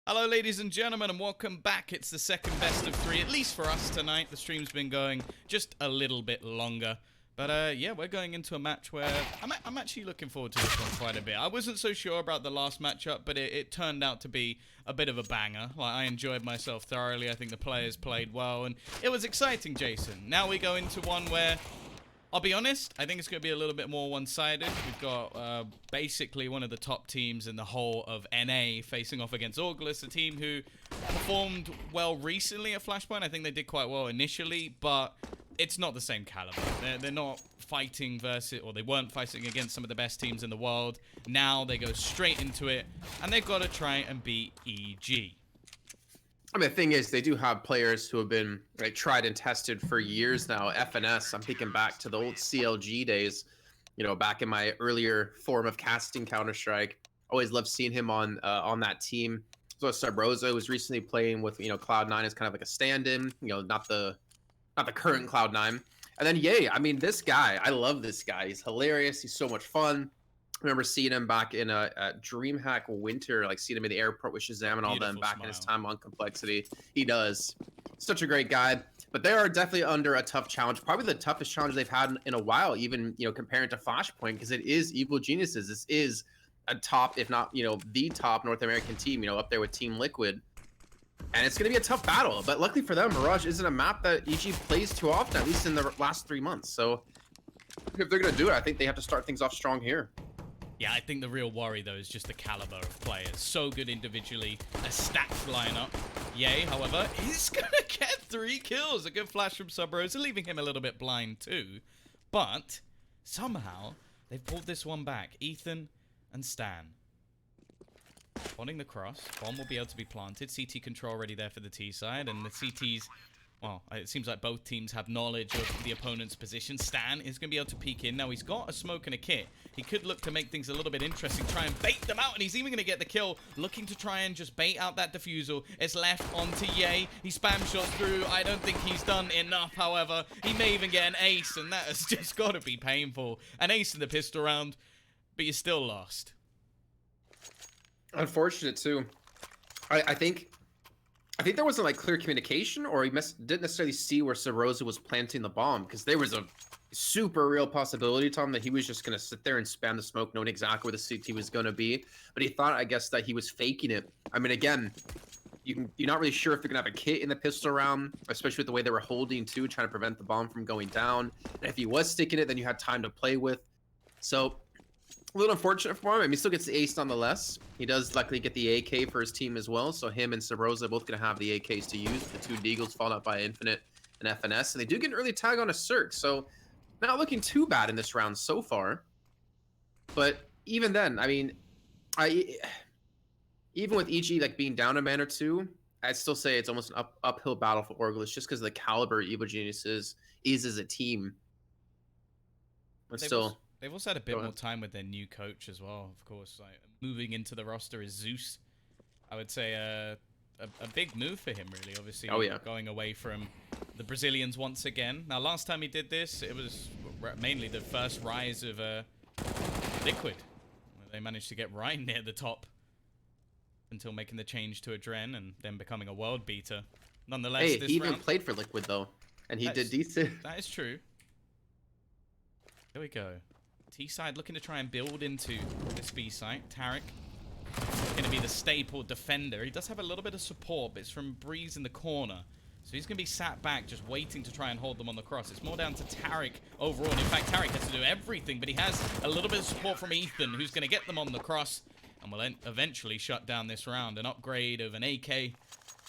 Hello ladies and gentlemen, and welcome back. It's the second best of three, at least for us tonight. The stream's been going just a little bit longer. But yeah, we're going into a match where I'm actually looking forward to this one quite a bit. I wasn't so sure about the last matchup, but it turned out to be a bit of a banger. Like, I enjoyed myself thoroughly. I think the players played well, and it was exciting, Jason. Now we go into one where, I'll be honest, I think it's going to be a little bit more one-sided. We've got basically one of the top teams in the whole of NA facing off against Orgless, a team who performed well recently at Flashpoint. I think they did quite well initially, but it's not the same caliber. They're not fighting versus, or they weren't fighting against some of the best teams in the world. Now they go straight into it, and they've got to try and beat EG. I mean, the thing is, they do have players who have been like tried and tested for years now. FNS, I'm thinking back to the old CLG days, you know, back in my earlier form of casting Counter-Strike. Always loved seeing him on that team. So Sub Rosa was recently playing with, you know, Cloud9 as kind of like a stand-in, you know, not the current Cloud9. And then Ye, I mean, this guy, I love this guy. He's hilarious. He's so much fun. I remember seeing him back in a DreamHack Winter, like seeing him in the airport with Shazam and all them back in his time on Complexity. He does. Such a great guy. But they are definitely under a tough challenge, probably the toughest challenge they've had in a while, even, you know, comparing to Flashpoint, because it is Evil Geniuses. This is a top, if not, you know, the top North American team, you know, up there with Team Liquid. And it's going to be a tough battle. But luckily for them, Mirage isn't a map that EG plays too often, at least in the last 3 months. So if they're going to do it, I think they have to start things off strong here. Yeah, I think the real worry, though, is just the caliber of players. So good individually, a stacked lineup. Ye, however, he's going to get 3 kills. A good flash from Sub Rosa, leaving him a little bit blind, too. But somehow, they've pulled this one back. Ethan and Stan. Spawning the cross. Bomb will be able to be planted. CT control already there for the T side. And the CT's... well, it seems like both teams have knowledge of the opponent's position. Stan is going to be able to peek in. Now, he's got a smoke and a kit. He could look to make things a little bit interesting, try and bait them out, and he's even going to get the kill, looking to try and just bait out that defusal. It's left onto Ye. He spam shots through. I don't think he's done enough, however. He may even get an ace, and that has just got to be painful. An ace in the pistol round, but you're still lost. Unfortunate, too. I think there wasn't like clear communication, or he didn't necessarily see where Sub Rosa was planting the bomb, because there was a super real possibility, Tom, that he was just going to sit there and spam the smoke, knowing exactly where the CT was going to be. But he thought, I guess, that he was faking it. I mean, again, you're not really sure if they're going to have a kit in the pistol round, especially with the way they were holding too, trying to prevent the bomb from going down. And if he was sticking it, then you had time to play with. So a little unfortunate for him. I mean, he still gets the ace nonetheless. He does luckily get the AK for his team as well. So him and Sub Rosa both going to have the AKs to use. The 2 Deagles followed up by Infinite and FNS. And they do get an early tag on a Cirque. So not looking too bad in this round so far. But even then, I mean, even with EG like being down a man or two, I'd still say it's almost an uphill battle for Orgless, just because of the caliber Evil Geniuses is as a team. But still... they've also had a bit more time with their new coach as well, of course. Like, moving into the roster is Zeus. I would say a big move for him, really. Obviously, going away from the Brazilians once again. Now, last time he did this, it was mainly the first rise of Liquid. They managed to get right near the top until making the change to Adren and then becoming a world beater. Nonetheless, hey, this he even round, played for Liquid, though, and he did decent. That is true. There we go. T-side looking to try and build into this B site. Tarek going to be the staple defender. He does have a little bit of support, but it's from Breeze in the corner. So he's going to be sat back just waiting to try and hold them on the cross. It's more down to Tarek overall. And in fact, Tarek has to do everything, but he has a little bit of support from Ethan, who's going to get them on the cross and will eventually shut down this round. An upgrade of an AK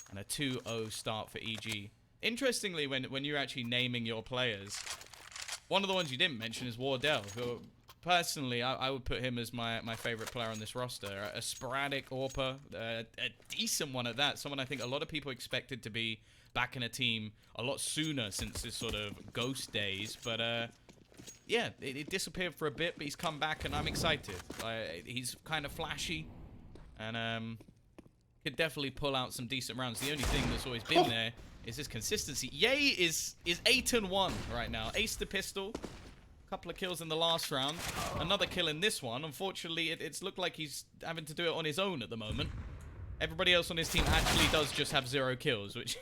and a 2-0 start for EG. Interestingly, when you're actually naming your players, one of the ones you didn't mention is Wardell, who... personally, I would put him as my favorite player on this roster. A sporadic AWPer, a decent one at that. Someone I think a lot of people expected to be back in a team a lot sooner since his sort of ghost days. But yeah, it disappeared for a bit, but he's come back and I'm excited. He's kind of flashy and could definitely pull out some decent rounds. The only thing that's always been there is his consistency. Ye is 8-1 right now. Ace the pistol. Couple of kills in the last round. Another kill in this one. Unfortunately, it's looked like he's having to do it on his own at the moment. Everybody else on his team actually does just have 0 kills, which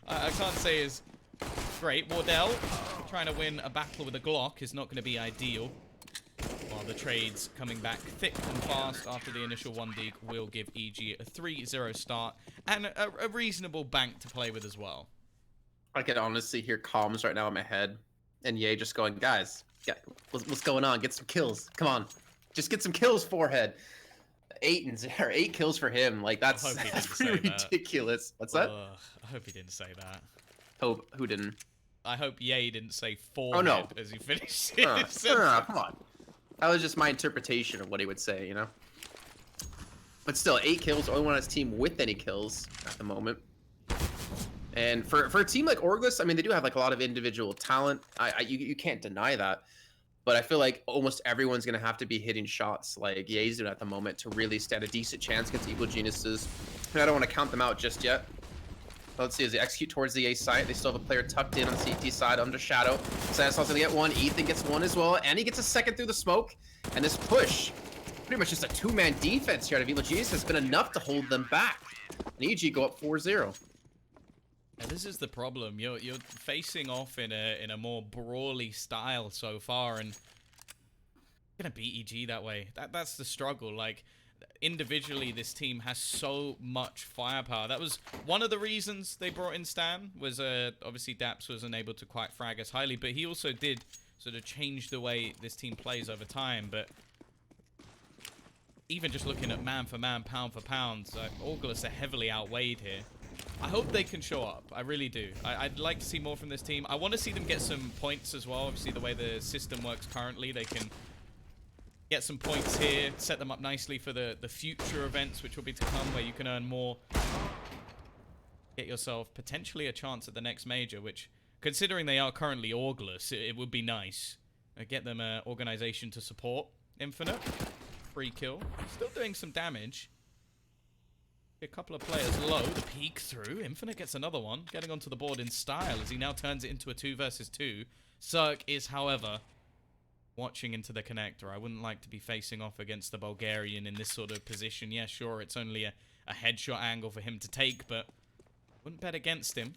I can't say is great. Wardell trying to win a battle with a Glock is not going to be ideal. While the trades coming back thick and fast after the initial 1D will give EG a 3-0 start and a reasonable bank to play with as well. I can honestly hear comms right now in my head, and Ye just going, guys, what's going on? Get some kills. Come on, just get some kills, Forehead. 8 kills for him. Like that's pretty ridiculous. What's that? I hope he didn't say that. Hope who didn't? I hope Ye didn't say forehead as he finished it. Come on. That was just my interpretation of what he would say, you know? But still, 8 kills, only one on his team with any kills at the moment. And for a team like Orgless, I mean, they do have like a lot of individual talent. You can't deny that. But I feel like almost everyone's going to have to be hitting shots like Ye's doing at the moment to really stand a decent chance against Evil Geniuses. And I don't want to count them out just yet. Let's see as they execute towards the A site. They still have a player tucked in on the CT side under shadow. Sanisov's gonna get one. Ethan gets one as well, and he gets a second through the smoke. And this push, pretty much just a 2-man defense here out of Evil Genius, has been enough to hold them back. And EG go up 4-0. And this is the problem. You're facing off in a more brawly style so far, and you're gonna beat EG that way. That's the struggle. Like, individually, this team has so much firepower. That was one of the reasons they brought in Stan, was obviously Daps was unable to quite frag as highly, but he also did sort of change the way this team plays over time. But even just looking at man for man, pound for pound, Orgless are heavily outweighed here. I hope they can show up. I really do. I'd like to see more from this team. I want to see them get some points as well. Obviously, the way the system works currently, they can get some points here, set them up nicely for the future events, which will be to come, where you can earn more. Get yourself potentially a chance at the next major, which, considering they are currently Orgless, it would be nice. Get them an organization to support Infinite. Free kill. Still doing some damage. A couple of players low. The peek through. Infinite gets another one. Getting onto the board in style as he now turns it into a 2 versus 2. Cirque is, however, watching into the connector. I wouldn't like to be facing off against the Bulgarian in this sort of position. Yeah, sure, it's only a headshot angle for him to take, but wouldn't bet against him.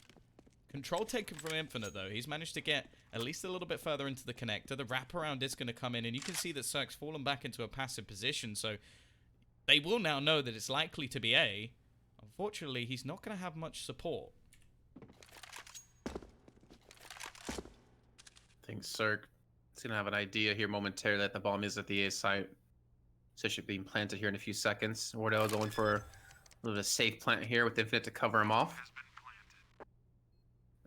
Control taken from Infinite, though. He's managed to get at least a little bit further into the connector. The wraparound is going to come in, and you can see that Cirque's fallen back into a passive position, so they will now know that it's likely to be A. Unfortunately, he's not going to have much support. I think Cirque is going to have an idea here momentarily that the bomb is at the A site. So it should be planted here in a few seconds. Wardell going for a little bit of safe plant here with Infinite to cover him off.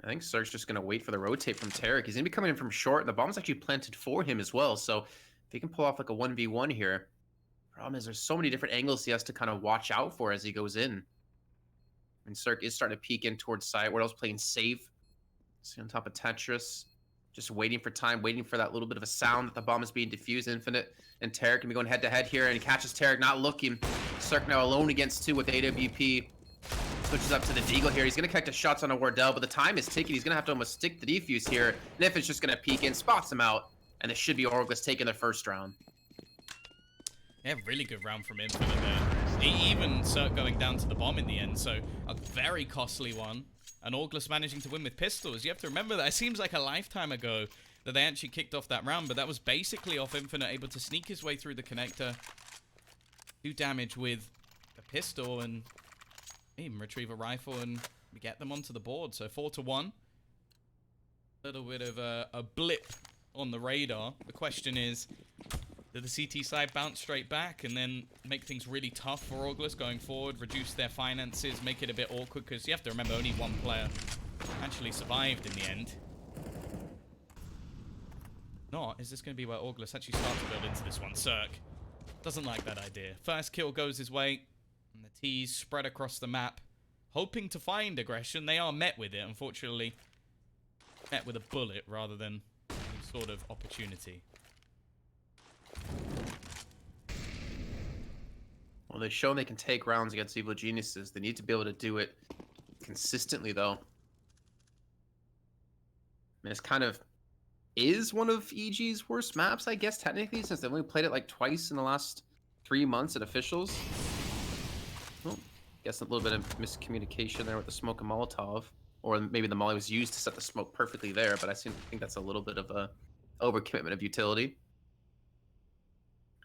I think Cirque's just going to wait for the rotate from Tarek. He's going to be coming in from short. The bomb's actually planted for him as well. So if he can pull off like a 1v1 here. Problem is there's so many different angles he has to kind of watch out for as he goes in. And Cirque is starting to peek in towards side. Wardell's playing safe. See on top of Tetris. Just waiting for time, waiting for that little bit of a sound that the bomb is being diffused. Infinite and Tarek can be going head to head here, and he catches Tarek not looking. Cirque now alone against 2 with AWP. Switches up to the Deagle here. He's going to connect the shots on a Wardell, but the time is ticking. He's going to have to almost stick the defuse here. And if it's just going to peek in, spots him out, and it should be Orgless taking their first round. Yeah, really good round from Infinite there. Even Cirque going down to the bomb in the end, so a very costly one. And Orgless managing to win with pistols. You have to remember that it seems like a lifetime ago that they actually kicked off that round, but that was basically off Infinite, able to sneak his way through the connector, do damage with a pistol, and even retrieve a rifle and get them onto the board. So 4-1. A little bit of a blip on the radar. The question is, did the CT side bounce straight back and then make things really tough for Orgless going forward, reduce their finances, make it a bit awkward? Because you have to remember, only one player actually survived in the end. Not, is this going to be where Orgless actually starts to build into this one? Cirque doesn't like that idea. First kill goes his way, and the T's spread across the map, hoping to find aggression. They are met with it, unfortunately. Met with a bullet rather than any sort of opportunity. Well, they've shown they can take rounds against Evil Geniuses. They need to be able to do it consistently, though. I mean, it's kind of is one of EG's worst maps, I guess, technically, since they've only played it like twice in the last 3 months at officials. Oh, Guess a little bit of miscommunication there with the smoke and Molotov. Or maybe the molly was used to set the smoke perfectly there, but I think that's a little bit of a overcommitment of utility.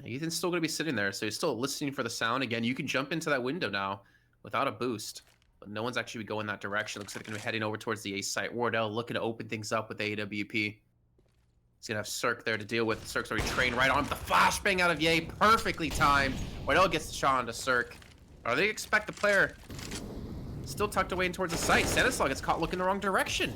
Ethan's still going to be sitting there, so he's still listening for the sound. Again, you can jump into that window now without a boost, but no one's actually going that direction. Looks like they're going to be heading over towards the A site. Wardell looking to open things up with the AWP. He's going to have Cirque there to deal with. Cirque's already trained right on him. The flashbang out of Ye, perfectly timed. Wardell gets the shot onto Cirque. Or they expect the player still tucked away in towards the site. Stanislav gets caught looking the wrong direction.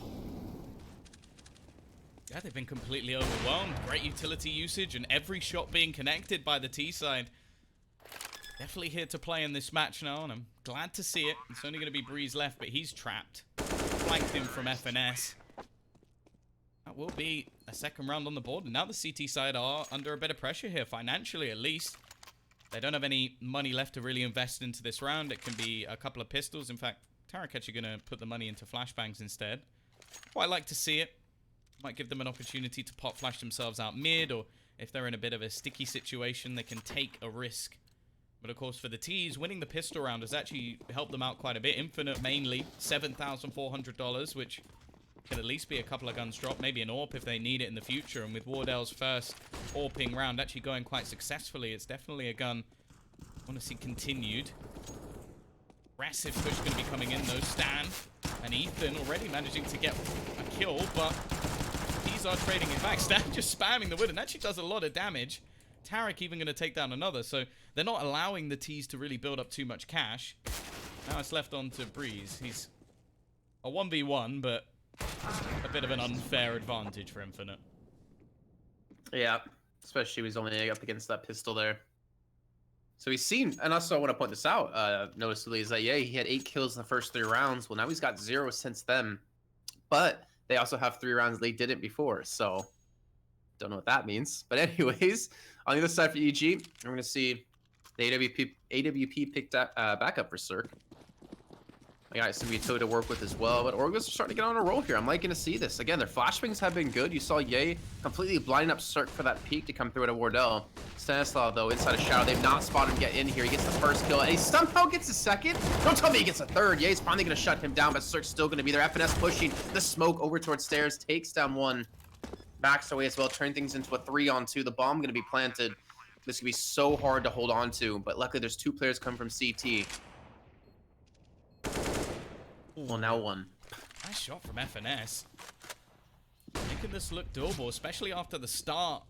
Yeah, they've been completely overwhelmed. Great utility usage and every shot being connected by the T side. Definitely here to play in this match now, and I'm glad to see it. It's only going to be Breeze left, but he's trapped. Flanked him from FNS. That will be a second round on the board, and now the CT side are under a bit of pressure here, financially at least. They don't have any money left to really invest into this round. It can be a couple of pistols. In fact, Tarek actually going to put the money into flashbangs instead. Quite like to see it. Might give them an opportunity to pop flash themselves out mid, or if they're in a bit of a sticky situation, they can take a risk. But of course, for the T's, winning the pistol round has actually helped them out quite a bit. Infinite mainly, $7,400, which could at least be a couple of guns dropped, maybe an AWP if they need it in the future. And with Wardell's first AWPing round actually going quite successfully, it's definitely a gun I want to see continued. Aggressive push going to be coming in though. Stan and Ethan already managing to get a kill, but these are trading it back. Stan just spamming the wood and actually does a lot of damage. Tarek even going to take down another, so they're not allowing the T's to really build up too much cash. Now it's left on to Breeze. He's a 1v1, but a bit of an unfair advantage for Infinite. Yeah, especially he's only up against that pistol there. So he's seen, and also I want to point this out, noticeably, is that, yeah, he had 8 kills in the first 3 rounds. Well, now he's got 0 since then. But they also have 3 rounds they didn't before, so don't know what that means. But anyways, on the other side for EG, we're going to see the AWP picked up, back up for Cirque. I got some utility to work with as well, but Orgless are starting to get on a roll here. I'm liking to see this. Again, their flashbangs have been good. You saw Ye completely blinding up Cirque for that peek to come through at Wardell. Stanislav, though, inside a shadow. They've not spotted him get in here. He gets the first kill, and he somehow gets a second. Don't tell me he gets a third. Ye's finally going to shut him down, but Cirque's still going to be there. FNS pushing the smoke over towards stairs, takes down one. Backs away as well, turn things into a 3-on-2. The bomb going to be planted. This is going to be so hard to hold on to, but luckily there's 2 players coming from CT. Well, now 1. Nice shot from FNS. Making this look doable, especially after the start.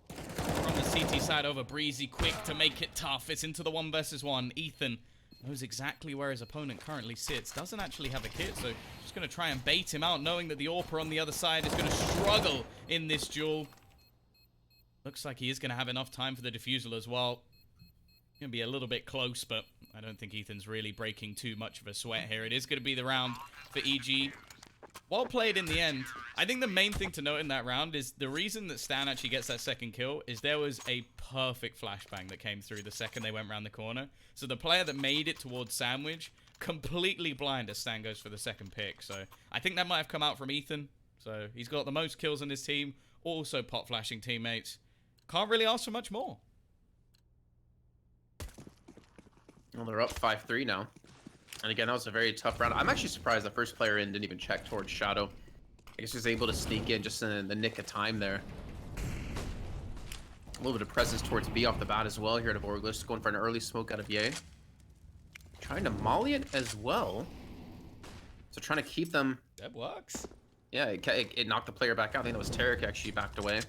From the CT side over Breezy, quick to make it tough. It's into the 1 versus 1. Ethan knows exactly where his opponent currently sits. Doesn't actually have a kit, so just going to try and bait him out, knowing that the AWPer on the other side is going to struggle in this duel. Looks like he is going to have enough time for the defusal as well. Going to be a little bit close, but I don't think Ethan's really breaking too much of a sweat here. It is going to be the round for EG. Well played in the end. I think the main thing to note in that round is the reason that Stan actually gets that second kill is there was a perfect flashbang that came through the second they went around the corner. So the player that made it towards Sandwich, completely blind as Stan goes for the second pick. So I think that might have come out from Ethan. So he's got the most kills in his team, also pot flashing teammates. Can't really ask for much more. Well, they're up 5-3 now. And again, that was a very tough round. I'm actually surprised the first player in didn't even check towards Shadow. I guess he was able to sneak in just in the nick of time there. A little bit of presence towards B off the bat as well here at Orgless. Going for an early smoke out of Ye. Trying to molly it as well. So trying to keep them... That works. Yeah, it knocked the player back out. I think that was Tarek actually backed away.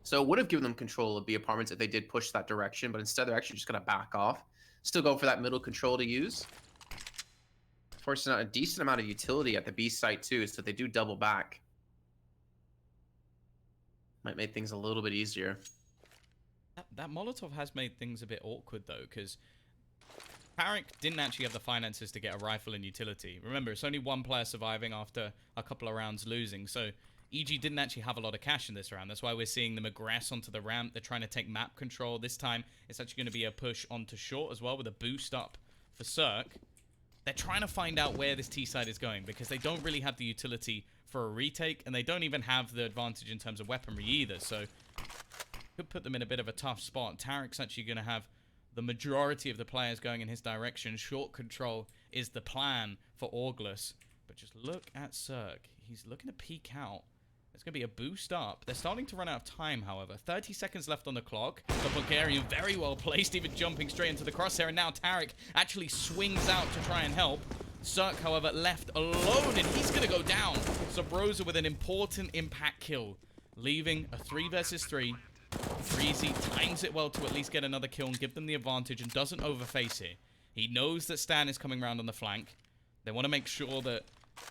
So it would have given them control of B apartments if they did push that direction, but instead they're actually just going to back off. Still go for that middle control to use. Forcing out a decent amount of utility at the B site too, so they do double back. Might make things a little bit easier. That Molotov has made things a bit awkward though, because Tarek didn't actually have the finances to get a rifle and utility. Remember, it's only 1 player surviving after a couple of rounds losing, so EG didn't actually have a lot of cash in this round. That's why we're seeing them aggress onto the ramp. They're trying to take map control. This time, it's actually going to be a push onto short as well with a boost up for Cirque. They're trying to find out where this T side is going because they don't really have the utility for a retake, and they don't even have the advantage in terms of weaponry either, so could put them in a bit of a tough spot. Tarek's actually going to have the majority of the players going in his direction. Short control is the plan for Orgless. But just look at Cirque. He's looking to peek out. There's going to be a boost up. They're starting to run out of time, however. 30 seconds left on the clock. The Bulgarian very well placed, even jumping straight into the crosshair. And now Tarek actually swings out to try and help. Cirque, however, left alone, and he's going to go down. Subrosa with an important impact kill, leaving a 3 versus 3. Breezy times it well to at least get another kill and give them the advantage and doesn't overface it. He knows that Stan is coming around on the flank. They want to make sure that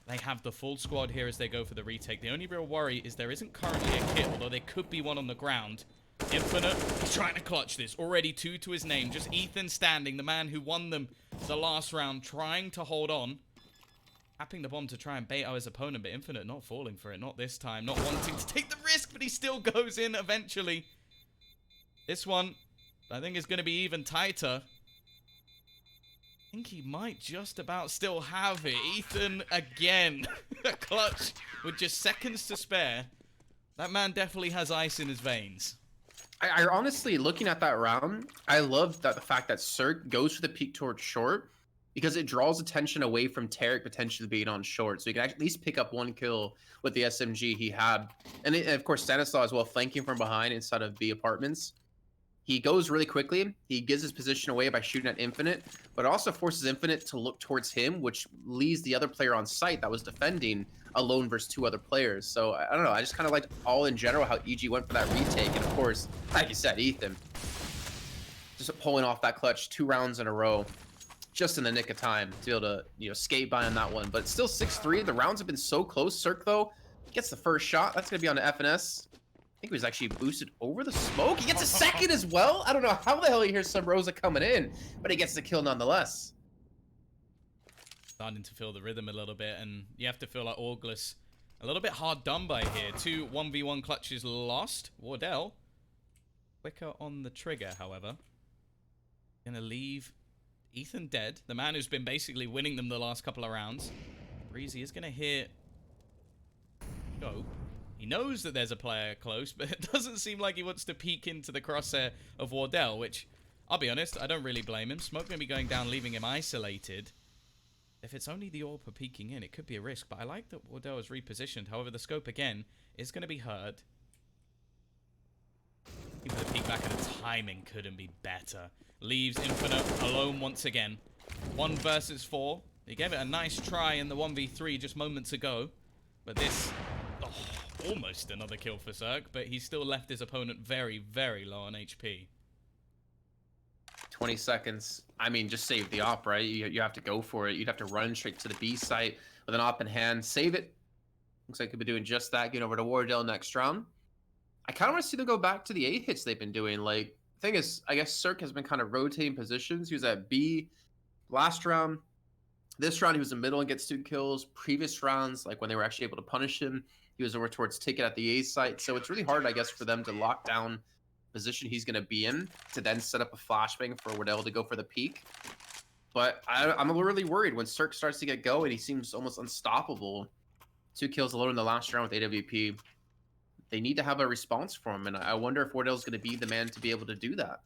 they have the full squad here as they go for the retake. The only real worry is there isn't currently a kit, although there could be one on the ground. Infinite, he's trying to clutch this. Already 2 to his name. Just Ethan standing, the man who won them the last round, trying to hold on. Tapping the bomb to try and bait out his opponent, but Infinite not falling for it. Not this time. Not wanting to take the risk, but he still goes in eventually. This one, I think, is going to be even tighter. I think he might just about still have it. Ethan again. A clutch with just seconds to spare. That man definitely has ice in his veins. I honestly, looking at that round, I love that the fact that Cirque goes for the peek towards short because it draws attention away from Tarek potentially being on short. So he can at least pick up 1 kill with the SMG he had. And of course, Stanislaw as well, flanking from behind inside of B apartments. He goes really quickly. He gives his position away by shooting at Infinite, but also forces Infinite to look towards him, which leaves the other player on site that was defending alone versus 2 other players. So I don't know. I just kind of liked all in general how EG went for that retake. And of course, like you said, Ethan just pulling off that clutch 2 rounds in a row, just in the nick of time to be able to skate by on that one. But still 6-3. The rounds have been so close. Cirque though gets the first shot. That's gonna be on the FNS. I think he was actually boosted over the smoke. He gets a second as well. I don't know how the hell he hears Subrosa coming in, but he gets the kill nonetheless. Starting to feel the rhythm a little bit, and you have to feel like Orgless a little bit hard done by here. 2 1v1 clutches lost. Wardell quicker on the trigger, however. Gonna leave Ethan dead, the man who's been basically winning them the last couple of rounds. Breezy is gonna hear go. He knows that there's a player close, but it doesn't seem like he wants to peek into the crosshair of Wardell, which, I'll be honest, I don't really blame him. Smoke going to be going down, leaving him isolated. If it's only the AWP peeking in, it could be a risk, but I like that Wardell is repositioned. However, the scope, again, is going to be heard. Even the peek back, and the timing couldn't be better. Leaves Infinite alone once again. 1 versus 4. He gave it a nice try in the 1v3 just moments ago, but this... almost another kill for Cirque, but he still left his opponent very, very low on HP. 20 seconds. I mean, just save the op, right? You have to go for it. You'd have to run straight to the B site with an op in hand. Save it. Looks like he'll be doing just that. Getting over to Wardell next round. I kind of want to see them go back to the A hits they've been doing. Like, the thing is, I guess Cirque has been kind of rotating positions. He was at B last round. This round, he was in middle and gets 2 kills. Previous rounds, like when they were actually able to punish him, he was over towards Ticket at the A site. So it's really hard, I guess, for them to lock down the position he's going to be in to then set up a flashbang for Wardell to go for the peak. But I'm really worried when Cirque starts to get going. He seems almost unstoppable. 2 kills alone in the last round with AWP. They need to have a response for him, and I wonder if Wardell's going to be the man to be able to do that.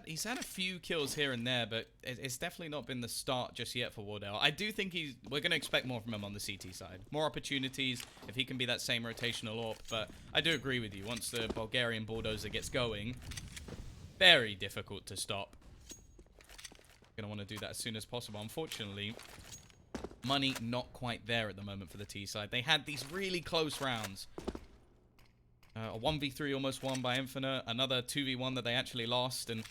He's had a few kills here and there, but it's definitely not been the start just yet for Wardell. I do think we're going to expect more from him on the CT side. More opportunities if he can be that same rotational AWP, but I do agree with you. Once the Bulgarian bulldozer gets going, very difficult to stop. Going to want to do that as soon as possible. Unfortunately, money not quite there at the moment for the T side. They had these really close rounds. A 1v3 almost won by Infinite. Another 2v1 that they actually lost. And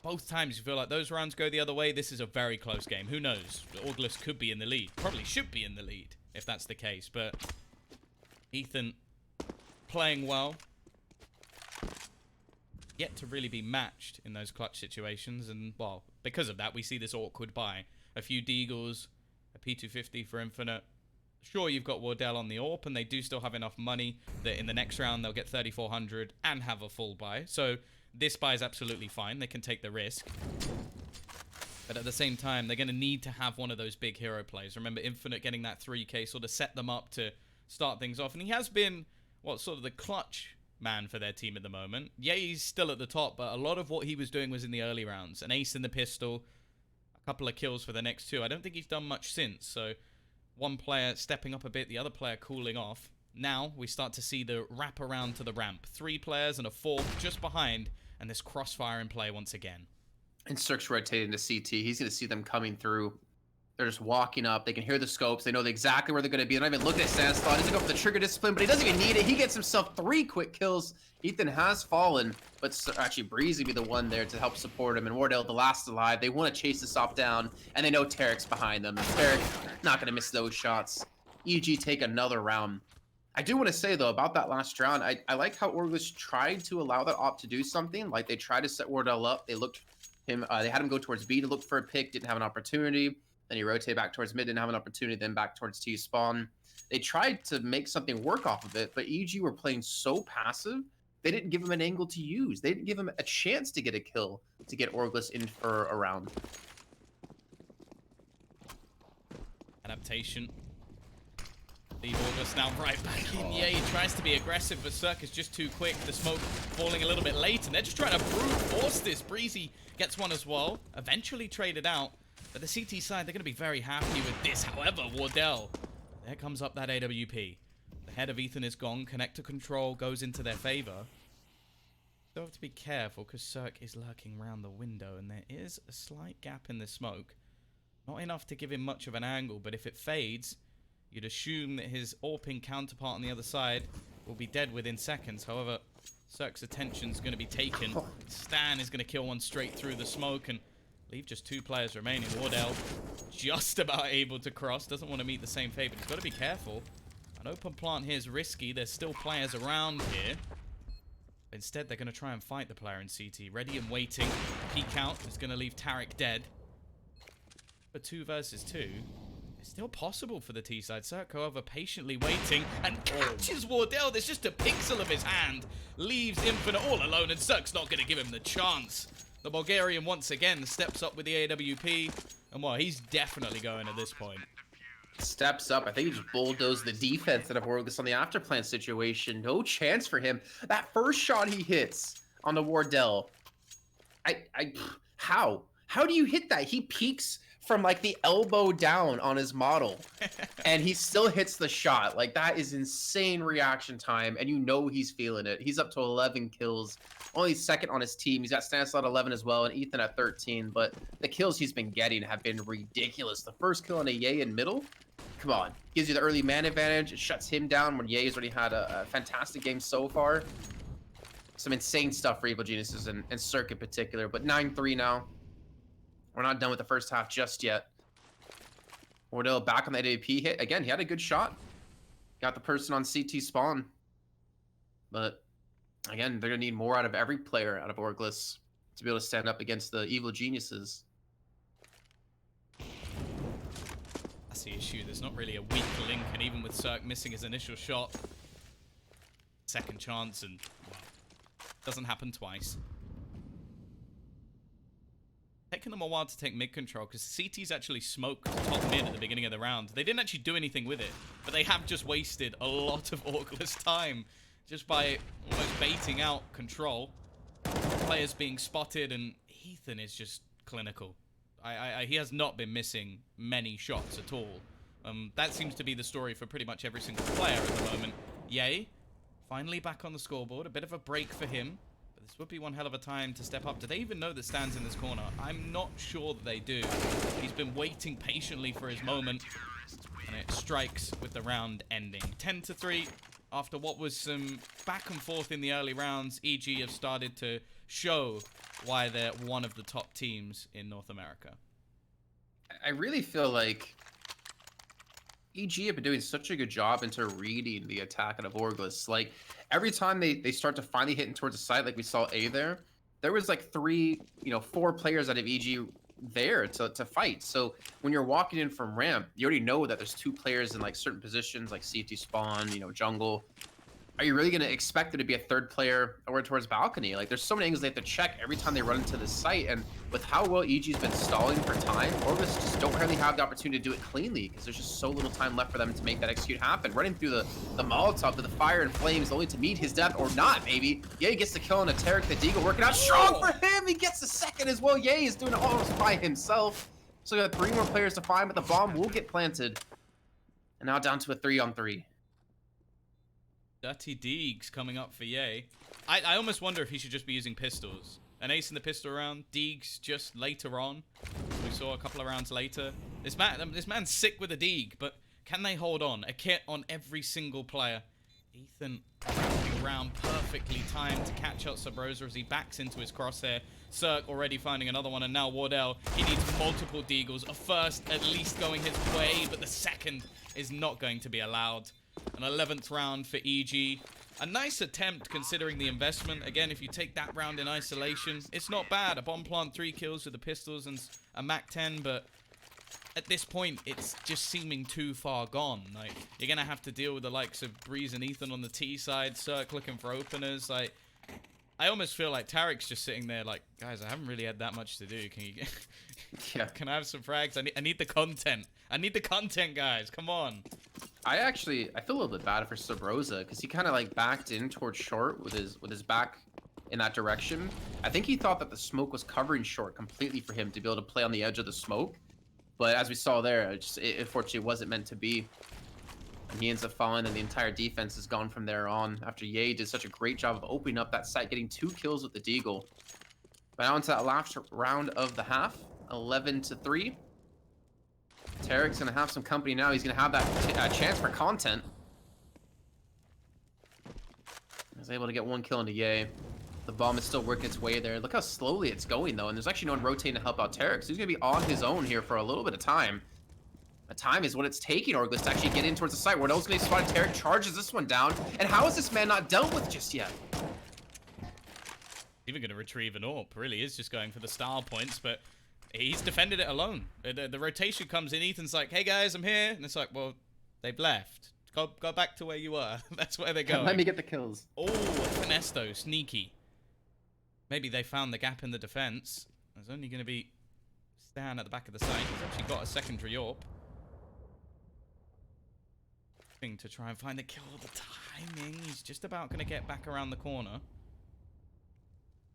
both times you feel like those rounds go the other way. This is a very close game. Who knows? Orgless could be in the lead. Probably should be in the lead if that's the case. But Ethan playing well. Yet to really be matched in those clutch situations. And, well, because of that, we see this awkward buy. A few Deagles, a P250 for Infinite. Sure, you've got Wardell on the AWP, and they do still have enough money that in the next round they'll get 3,400 and have a full buy. So this buy is absolutely fine. They can take the risk. But at the same time, they're going to need to have one of those big hero plays. Remember, Infinite getting that 3K sort of set them up to start things off. And he has been, well, sort of the clutch man for their team at the moment. Yeah, he's still at the top, but a lot of what he was doing was in the early rounds. An ace in the pistol, a couple of kills for the next two. I don't think he's done much since, so one player stepping up a bit, the other player cooling off. Now we start to see the wrap around to the ramp. 3 players and a 4th just behind, and this crossfire in play once again. And Cirque's rotating to CT. He's going to see them coming through. They're just walking up. They can hear the scopes. They know exactly where they're going to be. They're not even looking at Sandslot. He's going to go for the trigger discipline, but he doesn't even need it. He gets himself 3 quick kills. Ethan has fallen, but actually Breezy be the one there to help support him. And Wardell, the last alive. They want to chase this off down, and they know Tarek's behind them. And Tarek not going to miss those shots. EG take another round. I do want to say, though, about that last round, I like how Orgless tried to allow that op to do something. Like, they tried to set Wardell up. They looked him. They had him go towards B to look for a pick. Didn't have an opportunity. Then he rotated back towards mid, didn't have an opportunity, then back towards T spawn. They tried to make something work off of it, but EG were playing so passive, they didn't give him an angle to use. They didn't give him a chance to get a kill, to get Orgless in for a round. Adaptation. Leave Orgless now right back in. Yeah, he tries to be aggressive, but Cirque is just too quick. The smoke falling a little bit late, and they're just trying to brute force this. Breezy gets one as well, eventually traded out. But the CT side, they're going to be very happy with this. However, Wardell, there comes up that AWP. The head of Ethan is gone. Connector control goes into their favor. Still have to be careful because Cirque is lurking around the window, and there is a slight gap in the smoke. Not enough to give him much of an angle, but if it fades, you'd assume that his AWPing counterpart on the other side will be dead within seconds. However, Cirque's attention's going to be taken. Stan is going to kill one straight through the smoke, and leave just 2 players remaining. Wardell just about able to cross. Doesn't want to meet the same fate, but he's got to be careful. An open plant here is risky. There's still players around here. But instead, they're going to try and fight the player in CT. Ready and waiting. Peek out is going to leave Tarek dead. But 2 versus 2. It's still possible for the T side. Cirque, however, patiently waiting and catches Wardell. There's just a pixel of his hand. Leaves Infinite all alone, and Cirque's not going to give him the chance. The Bulgarian once again steps up with the AWP, and well, he's definitely going at this point. Steps up. I think he just bulldozed the defense out of Orgless on the afterplan situation. No chance for him. That first shot he hits on the Wardell. How do you hit that? He peeks from like the elbow down on his model, and he still hits the shot. Like, that is insane reaction time, and you know he's feeling it. He's up to 11 kills. Only 2nd on his team. He's got Stanislav 11 as well, and Ethan at 13. But the kills he's been getting have been ridiculous. The first kill on a Ye in middle, come on. Gives you the early man advantage. It shuts him down when Ye's already had a fantastic game so far. Some insane stuff for Evil Geniuses and Cirque in particular. But 9-3 now. We're not done with the first half just yet. Wardell back on the AWP hit. Again, he had a good shot. Got the person on CT spawn. But again, they're going to need more out of every player out of Orgless to be able to stand up against the Evil Geniuses. That's the issue. There's not really a weak link, and even with Cirque missing his initial shot, second chance, and well, doesn't happen twice. Taking them a while to take mid control because CT's actually smoked top mid at the beginning of the round. They didn't actually do anything with it, but they have just wasted a lot of Orgless time just by almost baiting out control. Players being spotted, and Ethan is just clinical. He has not been missing many shots at all. That seems to be the story for pretty much every single player at the moment. Yay, finally back on the scoreboard. A bit of a break for him. This would be one hell of a time to step up. Do they even know that Stan's in this corner? I'm not sure that they do. He's been waiting patiently for his moment, and it strikes with the round ending. 10-3. After what was some back and forth in the early rounds, EG have started to show why they're one of the top teams in North America. I really feel like EG have been doing such a good job into reading the attack out of Orgless. Like, every time they start to finally hit towards the side, like we saw A there was like 4 players out of EG there to fight. So when you're walking in from ramp, you already know that there's 2 players in like certain positions, like CT spawn, jungle. are you really going to expect there to be a third player over towards balcony? Like, there's so many angles they have to check every time they run into the site. And with how well EG's been stalling for time, Orgless just don't really have the opportunity to do it cleanly because there's just so little time left for them to make that execute happen. Running through the Molotov to the fire and flames only to meet his death, or not, maybe. Ye gets the kill on a Tarek. The Deagle working out strong for him. He gets the second as well. Ye is doing it almost by himself. So we got 3 more players to find, but the bomb will get planted. And now down to a 3-on-3. Dirty Deegs coming up for Ye. I almost wonder if he should just be using pistols. An ace in the pistol round, Deegs just later on. We saw a couple of rounds later. This man's sick with a Deeg, but can they hold on? A kit on every single player. Ethan wrapping around perfectly timed to catch out Sabrosa as he backs into his crosshair. Cirque already finding another one, and now Wardell, he needs multiple Deagles. A first at least going his way, but the second is not going to be allowed. An 11th round for EG. A nice attempt considering the investment. Again, if you take that round in isolation, it's not bad. A bomb plant, 3 kills with the pistols and a MAC-10, but at this point, it's just seeming too far gone. Like, you're going to have to deal with the likes of Breeze and Ethan on the T side, Cirque looking for openers. Like, I almost feel like Tarek's just sitting there like, guys, I haven't really had that much to do. Can you Yeah. Can I have some frags? I need the content. I need the content, guys. Come on. I feel a little bit bad for Sabrosa because he kind of like backed in towards short with his back in that direction. I think he thought that the smoke was covering short completely for him to be able to play on the edge of the smoke. But as we saw there, it unfortunately wasn't meant to be. And he ends up falling, and the entire defense is gone from there on after Ye did such a great job of opening up that site, getting 2 kills with the Deagle. But now into that last round of the half, 11-3. Tarek's going to have some company now. He's going to have that chance for content. He's able to get 1 kill into Ye. The bomb is still working its way there. Look how slowly it's going, though. And there's actually no one rotating to help out Tarek. So he's going to be on his own here for a little bit of time. The time is what it's taking Orgless to actually get in towards the site. Where else going to be spotted? Tarek charges this one down. And how is this man not dealt with just yet? Even going to retrieve an AWP. Really is just going for the style points, but he's defended it alone. The rotation comes in. Ethan's like, hey guys, I'm here. And it's like, well, they've left. Go back to where you were. That's where they're going. Let me get the kills. Oh, finesse though. Sneaky. Maybe they found the gap in the defense. There's only going to be Stan at the back of the site. He's actually got a secondary AWP. To try and find the kill. The timing. He's just about going to get back around the corner.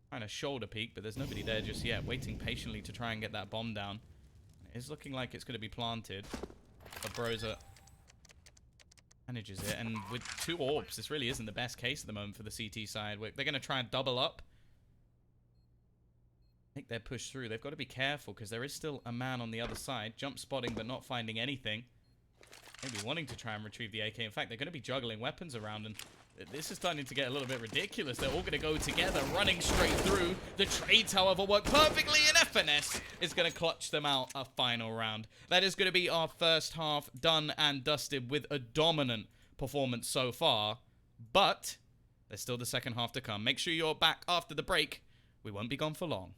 Trying to shoulder peek, but there's nobody there just yet. Waiting patiently to try and get that bomb down. It is looking like it's going to be planted. But Broza manages it. And with 2 AWPs, this really isn't the best case at the moment for the CT side. They're going to try and double up. I think they're pushed through. They've got to be careful because there is still a man on the other side. Jump spotting, but not finding anything. Maybe wanting to try and retrieve the AK. In fact, they're going to be juggling weapons around, and this is starting to get a little bit ridiculous. They're all going to go together, running straight through. The trades, however, work perfectly, and FNS is going to clutch them out a final round. That is going to be our first half done and dusted with a dominant performance so far, but there's still the second half to come. Make sure you're back after the break. We won't be gone for long.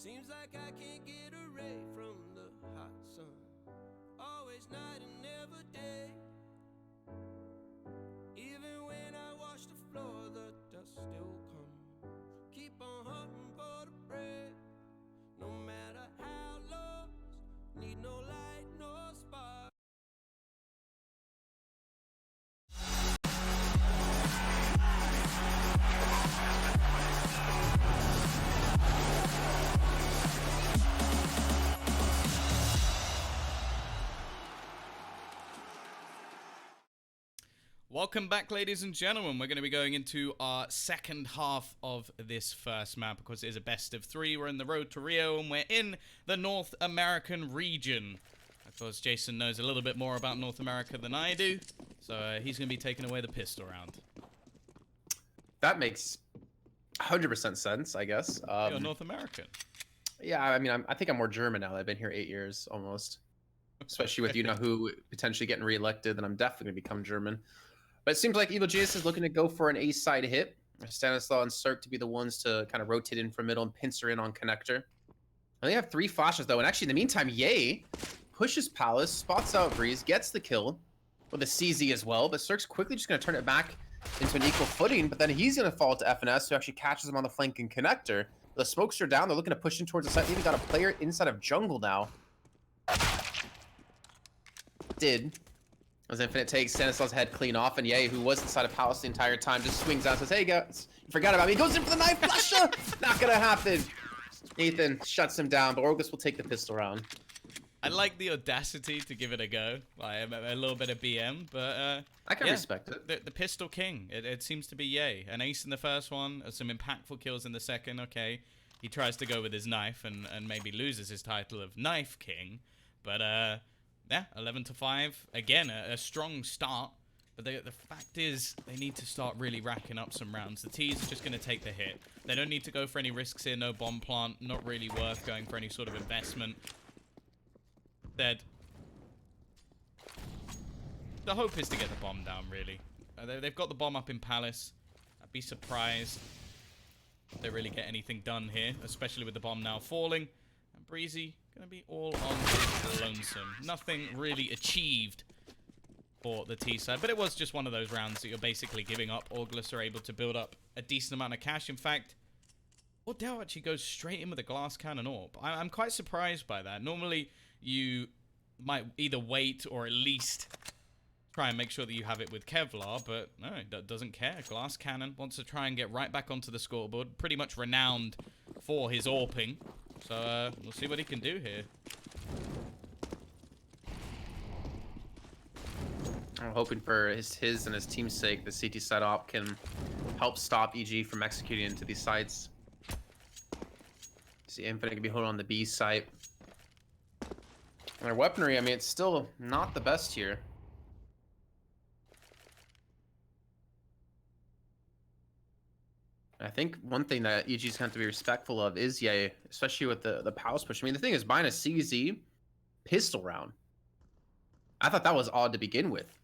Seems like I can't get away from the hot sun. Always night and never day. Even when I wash the floor, the dust still comes. Keep on hunting for the bread. No matter how lost, need no light, no spark. Welcome back, ladies and gentlemen. We're going to be going into our second half of this first map because it is a best of 3. We're in the road to Rio and we're in the North American region. Of course, Jason knows a little bit more about North America than I do, so he's going to be taking away the pistol round. That makes 100% sense, I guess. You're North American. Yeah, I mean, I think I'm more German now. I've been here 8 years almost. Especially with who potentially getting reelected, then I'm definitely going to become German. But it seems like Evil Genius is looking to go for an A side hit. Stanislaw and Cirque to be the ones to kind of rotate in from middle and pincer in on connector. And they have 3 flashes though, and actually in the meantime, Ye pushes Palace, spots out Breeze, gets the kill with a CZ as well. But Cirque's quickly just going to turn it back into an equal footing, but then he's going to fall to FNS, who actually catches him on the flank and connector. The smokes are down. They're looking to push in towards the site. They've even got a player inside of jungle now. As Infinite takes Stanislaw's head clean off, and Ye, who was inside of Palace the entire time, just swings out and says, hey guys, you forgot about me. He goes in for the knife flasher! Not gonna happen. Ethan shuts him down, but Orgless will take the pistol round. I like the audacity to give it a go. Like, a little bit of BM, but I can respect it. The pistol king. It seems to be Ye. An ace in the first one, some impactful kills in the second. Okay, he tries to go with his knife and maybe loses his title of Knife King, but yeah, 11-5. Again, a strong start. But the fact is, they need to start really racking up some rounds. The T's are just going to take the hit. They don't need to go for any risks here. No bomb plant. Not really worth going for any sort of investment. Dead. The hope is to get the bomb down, really. They've got the bomb up in Palace. I'd be surprised if they really get anything done here, especially with the bomb now falling. And Breezy going to be all on his lonesome. Nothing really achieved for the T side, but it was just one of those rounds that you're basically giving up. Orgless are able to build up a decent amount of cash. In fact, Ordell actually goes straight in with a glass cannon AWP. I'm quite surprised by that. Normally, you might either wait or at least try and make sure that you have it with Kevlar, but no, it doesn't care. Glass cannon wants to try and get right back onto the scoreboard. Pretty much renowned for his AWPing. So, we'll see what he can do here. I'm hoping for his and his team's sake, the CT side op can help stop EG from executing into these sites. See, Infinite can be holding on the B site. And their weaponry, I mean, it's still not the best here. I think one thing that EG's going to have to be respectful of is, yeah, especially with the Palace push. I mean, the thing is, buying a CZ pistol round, I thought that was odd to begin with.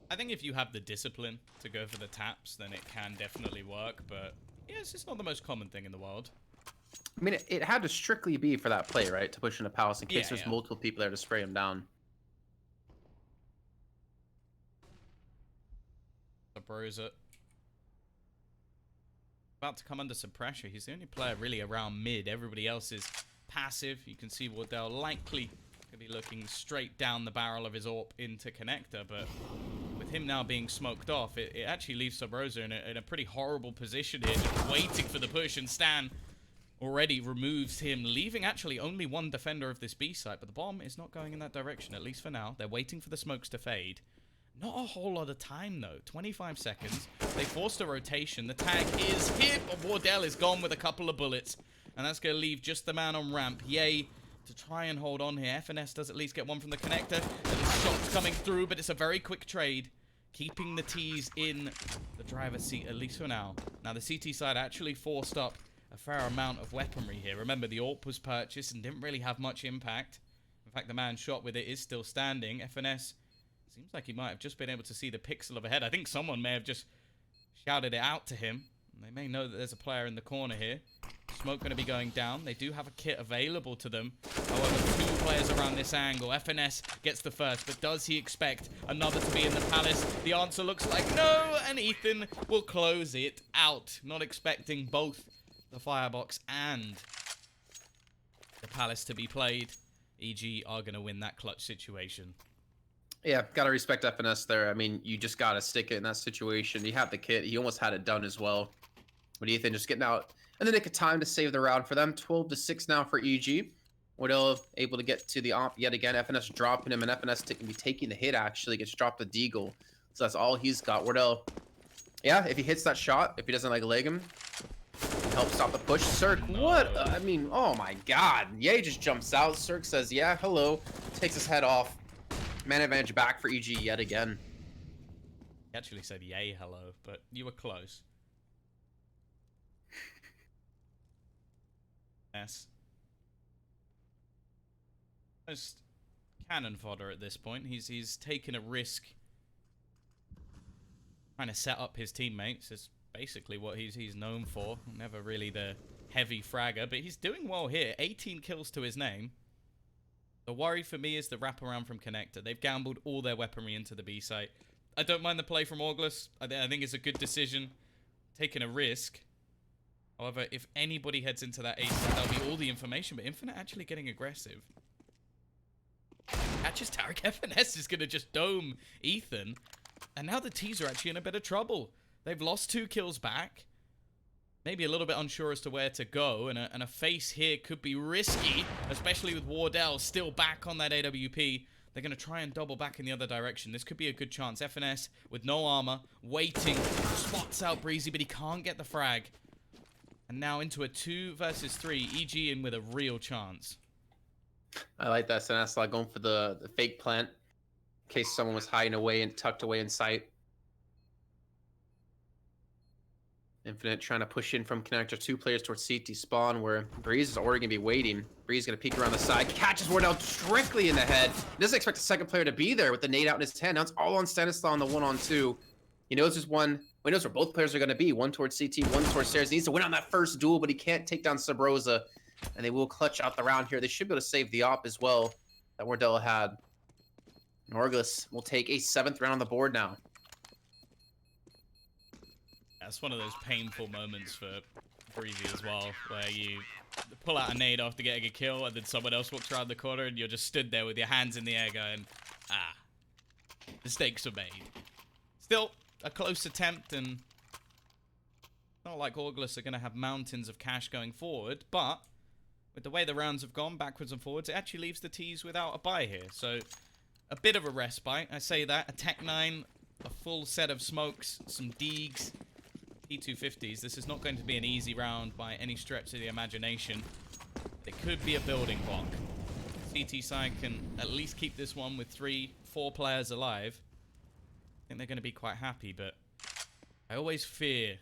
I think if you have the discipline to go for the taps, then it can definitely work, but yes, it's not the most common thing in the world. I mean, it had to strictly be for that play, right? To push into Palace in case there's multiple people there to spray him down. Broza about to come under some pressure. He's the only player really around mid. Everybody else is passive. You can see Wardell likely going to be looking straight down the barrel of his AWP into connector, but with him now being smoked off, it actually leaves Sabrosa in a pretty horrible position here, just waiting for the push, and Stan already removes him, leaving actually only one defender of this B site, but the bomb is not going in that direction, at least for now. They're waiting for the smokes to fade. Not a whole lot of time, though. 25 seconds. They forced a rotation. The tag is hit, but Wardell is gone with a couple of bullets. And that's going to leave just the man on ramp. Ye to try and hold on here. FNS does at least get one from the connector. There's shots coming through, but it's a very quick trade. Keeping the T's in the driver's seat, at least for now. Now, the CT side actually forced up a fair amount of weaponry here. Remember, the AWP was purchased and didn't really have much impact. In fact, the man shot with it is still standing. FNS seems like he might have just been able to see the pixel of a head. I think someone may have just shouted it out to him. They may know that there's a player in the corner here. Smoke going to be going down. They do have a kit available to them. However, 2 players around this angle. FNS gets the first, but does he expect another to be in the Palace? The answer looks like no, and Ethan will close it out. Not expecting both the Firebox and the Palace to be played. EG are going to win that clutch situation. Yeah, gotta respect FNS there. I mean, you just gotta stick it in that situation. You have the kit. He almost had it done as well. But Ethan just getting out in the nick of time to save the round for them. 12-6 now for EG. Wardell able to get to the op yet again. FNS dropping him, and FNS can be taking the hit, actually. Gets dropped the deagle. So that's all he's got. Wardell, yeah, if he hits that shot, if he doesn't like leg him, help stop the push. Cirque, what? I mean, oh my god. Ye just jumps out. Cirque says, yeah, hello. Takes his head off. Man advantage back for EG yet again. He actually said yay, hello, but you were close. Yes. Just cannon fodder at this point. He's taken a risk trying to set up his teammates. It's basically what he's known for. Never really the heavy fragger, but he's doing well here. 18 kills to his name. The worry for me is the wraparound from Connector. They've gambled all their weaponry into the B site. I don't mind the play from Orgless. I think it's a good decision. Taking a risk. However, if anybody heads into that A site, that'll be all the information. But Infinite actually getting aggressive. Catches Tarek. FNS is going to just dome Ethan. And now the T's are actually in a bit of trouble. They've lost 2 kills back. Maybe a little bit unsure as to where to go. And a face here could be risky. Especially with Wardell still back on that AWP. They're going to try and double back in the other direction. This could be a good chance. FNS with no armor. Waiting. Spots out Breezy, but he can't get the frag. And now into a 2 versus 3. EG in with a real chance. I like that. SNS like going for the fake plant in case someone was hiding away and tucked away in sight. Infinite trying to push in from connector. 2 players towards CT spawn where Breeze is already going to be waiting. Breeze is going to peek around the side. Catches Wardell directly in the head. He doesn't expect a second player to be there with the nade out in his hand. Now it's all on Stanislaw on the 1-on-2. He knows there's one. He knows where both players are going to be. One towards CT, one towards stairs. He needs to win on that first duel, but he can't take down Sabrosa. And they will clutch out the round here. They should be able to save the op as well that Wardell had. Orgless will take a 7th round on the board now. That's one of those painful moments for Breezy as well, where you pull out a nade after getting a kill, and then someone else walks around the corner, and you're just stood there with your hands in the air going, ah, mistakes were made. Still, a close attempt, and not like Orgless are going to have mountains of cash going forward, but with the way the rounds have gone backwards and forwards, it actually leaves the T's without a buy here. So, a bit of a respite. I say that. A Tech 9, a full set of smokes, some Deegs, T250s. This is not going to be an easy round by any stretch of the imagination. It could be a building block. CT side can at least keep this one with 3-4 players alive. I think they're going to be quite happy, but I always fear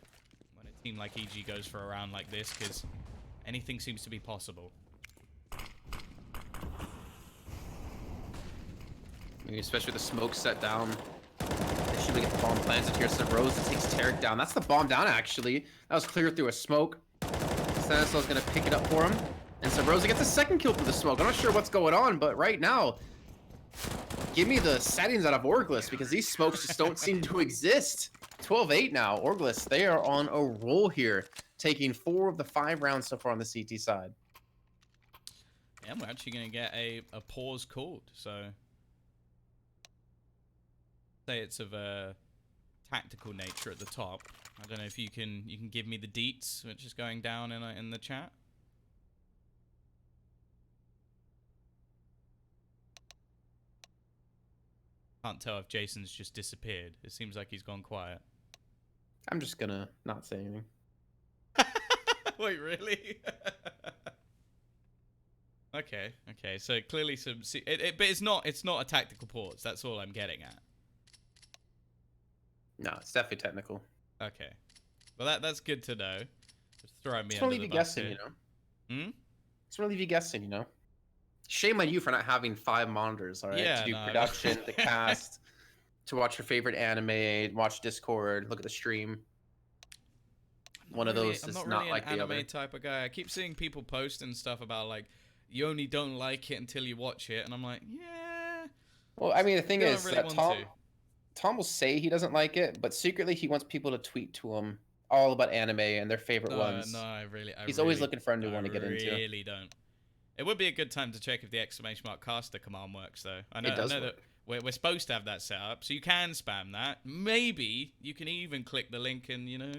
when a team like EG goes for a round like this, because anything seems to be possible. Maybe especially with the smoke set down. They should get the bomb planted here. Sabrosa takes Tarek down. That's the bomb down, actually. That was clear through a smoke. Stanislaw's going to pick it up for him. And Sabrosa gets a 2nd kill through the smoke. I'm not sure what's going on, but right now, give me the settings out of Orgless, because these smokes just don't seem to exist. 12-8 now. Orgless, they are on a roll here, taking 4 of the 5 rounds so far on the CT side. Yeah, we're actually going to get a pause called, so say it's of a tactical nature at the top. I don't know if you can give me the deets, which is going down in the chat. Can't tell if Jason's just disappeared. It seems like he's gone quiet. I'm just gonna not say anything. Wait, really? Okay. So clearly some, but it's not a tactical pause. That's all I'm getting at. No, it's definitely technical. Okay. Well, that's good to know. Just throwing me It's under gonna leave the you bus guessing, here. you know. Hmm? It's gonna leave you guessing, you know. Shame on you for not having 5 monitors, all right? Yeah, to do no. production, the cast, to watch your favorite anime, watch Discord, look at the stream. one of those I'm is not not really like an the anime other. type of guy. I keep seeing people post and stuff about like you only don't like it until you watch it, and I'm like, yeah, Well, I mean, the thing don't is really that want to. Tom will say he doesn't like it, but secretly he wants people to tweet to him all about anime and their favorite ones. No, He's always looking for a new one to get I into. really don't. It would be a good time to check if the exclamation mark caster command works, though. I It does know that work. we're supposed to have that set up, so you can spam that. Maybe you can even click the link and, you know,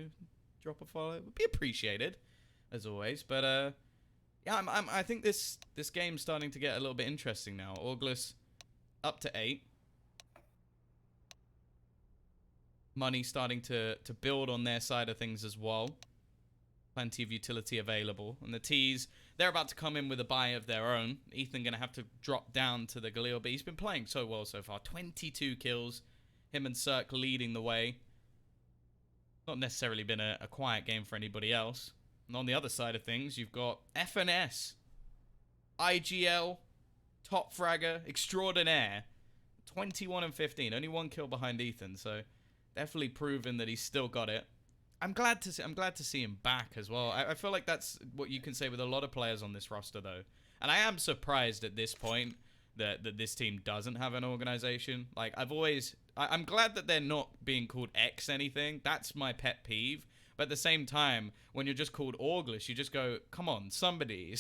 drop a follow. It would be appreciated, as always. But, yeah, I think this game's starting to get a little bit interesting now. Orgless up to 8. Money starting to build on their side of things as well. Plenty of utility available. And the T's, they're about to come in with a buy of their own. Ethan going to have to drop down to the Galil, but he's been playing so well so far. 22 kills. Him and Cirque leading the way. Not necessarily been a quiet game for anybody else. And on the other side of things, you've got FNS, IGL, top fragger, extraordinaire. 21 and 15. Only 1 kill behind Ethan, so definitely proven that he's still got it. I'm glad to see him back as well. I feel like that's what you can say with a lot of players on this roster, though. And I am surprised at this point that this team doesn't have an organization. Like, I'm glad that they're not being called X anything. That's my pet peeve. But at the same time, when you're just called Orgless, you just go, come on, somebody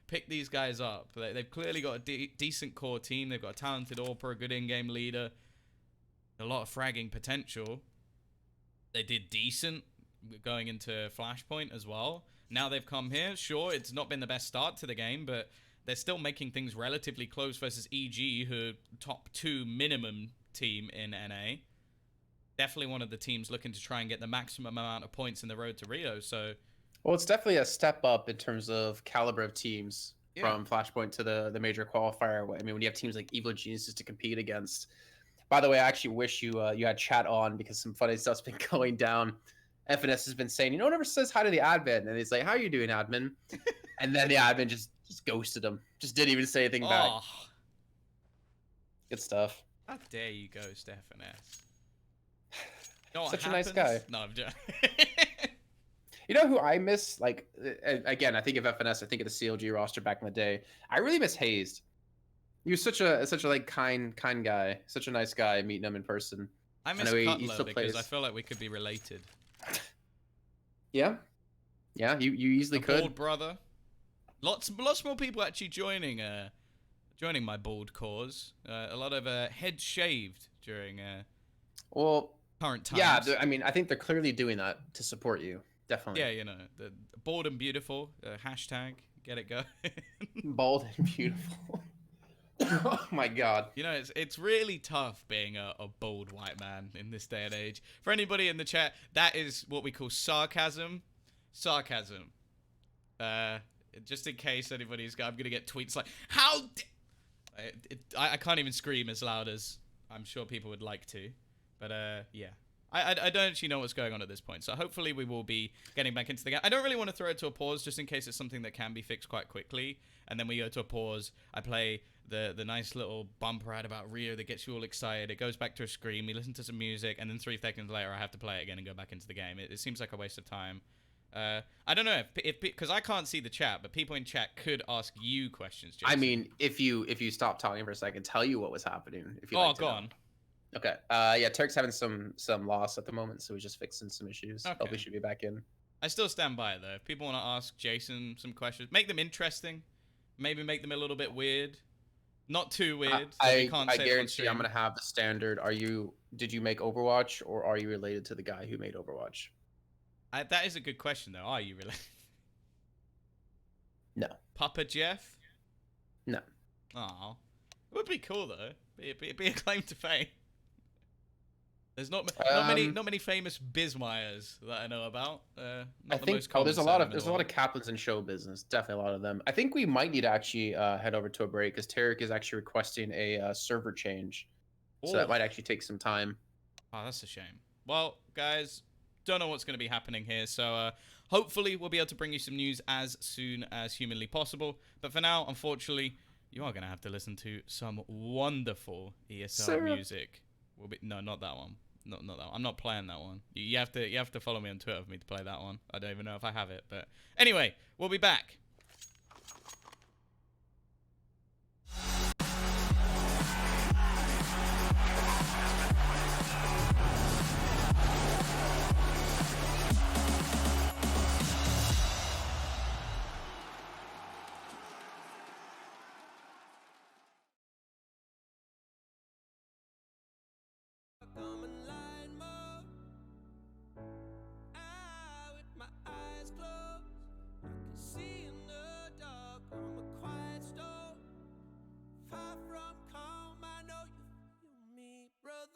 pick these guys up. They've clearly got a decent core team. They've got a talented AWPer, a good in-game leader, a lot of fragging potential. They did decent going into Flashpoint as well. Now they've come here. Sure, it's not been the best start to the game, but they're still making things relatively close versus EG, who top 2 minimum team in NA. Definitely one of the teams looking to try and get the maximum amount of points in the road to Rio. So, Well, it's definitely a step up in terms of caliber of teams from Flashpoint to the major qualifier. I mean, when you have teams like Evil Geniuses to compete against. By the way, I actually wish you had chat on because some funny stuff's been going down. FNS has been saying, no one ever says hi to the admin. And he's like, how are you doing, admin? And then the admin just ghosted him. Just didn't even say anything back. Good stuff. How dare you ghost FNS? You know what Such happens? a nice guy. No, I'm joking. You know who I miss? Like, again, I think of FNS. I think of the CLG roster back in the day. I really miss Hazed. He was such a like kind guy, such a nice guy. Meeting him in person. I miss he Cutler still because plays. I feel like we could be related. Yeah, you easily The could. bald brother. Lots more people actually joining my bald cause. A lot of heads shaved during Well, current times. yeah, I mean, I think they're clearly doing that to support you. Definitely. Yeah, you know, the bald and beautiful hashtag. Get it go. Bald and beautiful. Oh my god. You know, it's really tough being a bald white man in this day and age. For anybody in the chat, that is what we call sarcasm. Sarcasm. Just in case anybody's I'm gonna get tweets like, how I can't even scream as loud as I'm sure people would like to. But yeah. I don't actually know what's going on at this point, so hopefully we will be getting back into the game. I don't really want to throw it to a pause, just in case it's something that can be fixed quite quickly, and then we go to a pause. I play the nice little bumper ad about Rio that gets you all excited. It goes back to a screen, we listen to some music, and then 3 seconds later I have to play it again and go back into the game. It seems like a waste of time. I don't know if because I can't see the chat, but people in chat could ask you questions, Jason. I mean, if you stop talking for a second, tell you what was happening. If you go on. Okay. Yeah, Turk's having some loss at the moment, so we're just fixing some issues. Okay. Hopefully should be back in. I still stand by it, though. If people want to ask Jason some questions, make them interesting. Maybe make them a little bit weird. Not too weird. I guarantee I'm gonna have the standard. Did you make Overwatch, or are you related to the guy who made Overwatch? That is a good question, though. Are you really? No. Papa Jeff? No. Aw. It would be cool, though. Be a claim to fame. There's not many famous Bismeyers that I know about. I think there's a lot of Kaplans in show business. Definitely a lot of them. I think we might need to actually head over to a break because Tarek is actually requesting a server change, so that might actually take some time. Oh, that's a shame. Well, guys, don't know what's going to be happening here, so hopefully we'll be able to bring you some news as soon as humanly possible. But for now, unfortunately, you are going to have to listen to some wonderful ESL music. No, not that one. not that one. I'm not playing that one. You have to follow me on Twitter for me to play that one. I don't even know if I have it, but anyway, we'll be back. I'm in line mode. With my eyes closed, I can see in the dark. I'm a quiet storm, far from calm. I know you feel me, brother.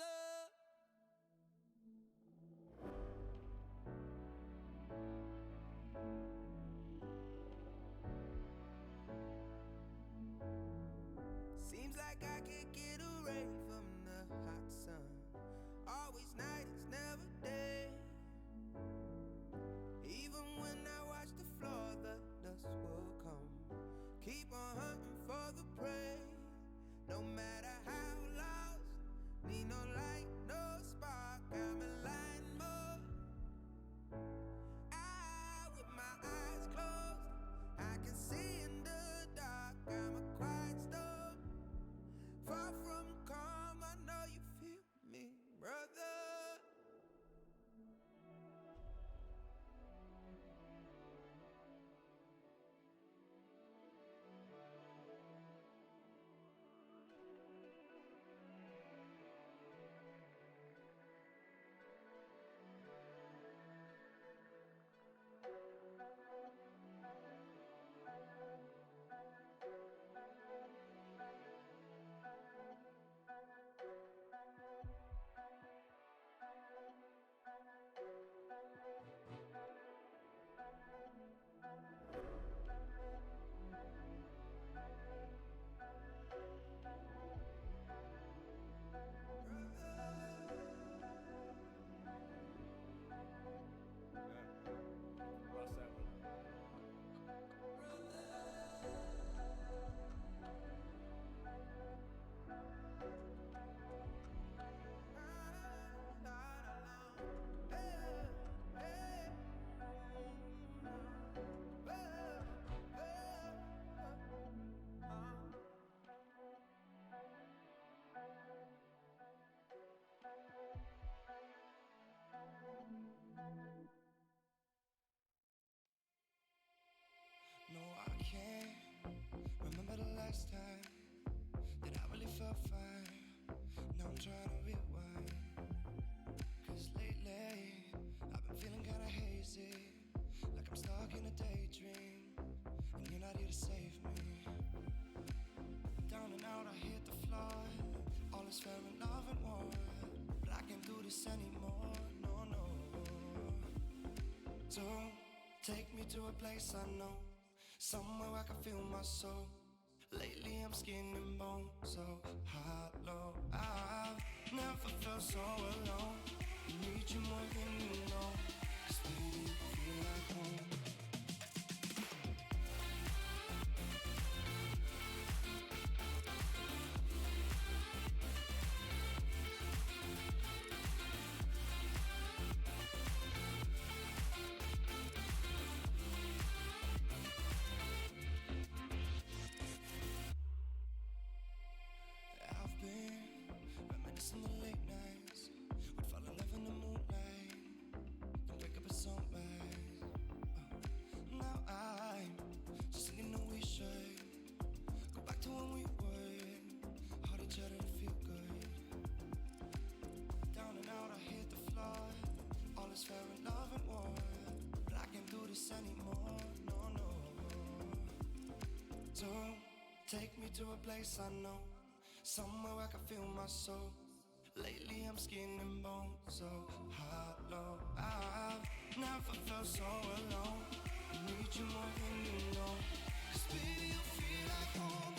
Seems like I can't get away from the hot sun. Always night, it's never day. Even when I watch the floor, the dust will come. Keep on hunting for the prey. No matter how lost, need no light, no spark. I'm in line mode. With my eyes closed, I can see in the dark. I'm a quiet storm, far from calm. I know you feel me, brother. No, I can't remember the last time that I really felt fine. Now I'm trying to rewind, 'cause lately I've been feeling kinda hazy, like I'm stuck in a daydream, and you're not here to save me. Down and out, I hit the floor. All is fair in love and war, but I can't do this anymore, no, no. So take me to a place I know, somewhere I can feel my soul. Lately I'm skin and bone, so hollow. I've never felt so alone. I need you more than you know, 'cause baby you feel like home. I've been reminiscing the late nights. We'd fall in love in the moonlight, then wake up at sunrise. Now I'm just thinking that we should go back to when we would hold each other to feel good. Down and out, I hit the floor. All is fair in love and war, but I can't do this anymore, no, no. So take me to a place I know, somewhere I can feel my soul. Lately I'm skin and bone, so hollow. I've never felt so alone. I need you more than you know, 'cause baby you feel like home.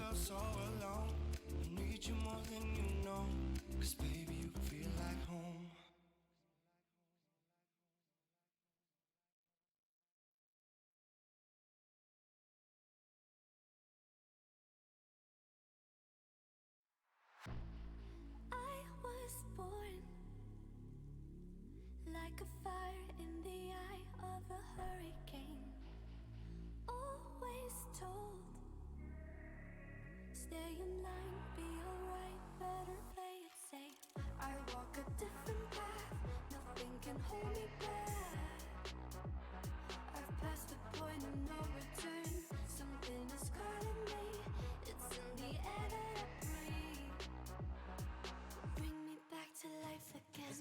felt so alone. I need you more than you know. 'Cause baby, you feel like home. I was born like a fire in the eye of a hurricane. Always told, stay in line, be alright, better play it safe. I walk a different path, nothing can hold me back. I've passed the point of no return, something is calling me. It's in the air that I breathe. Bring me back to life again.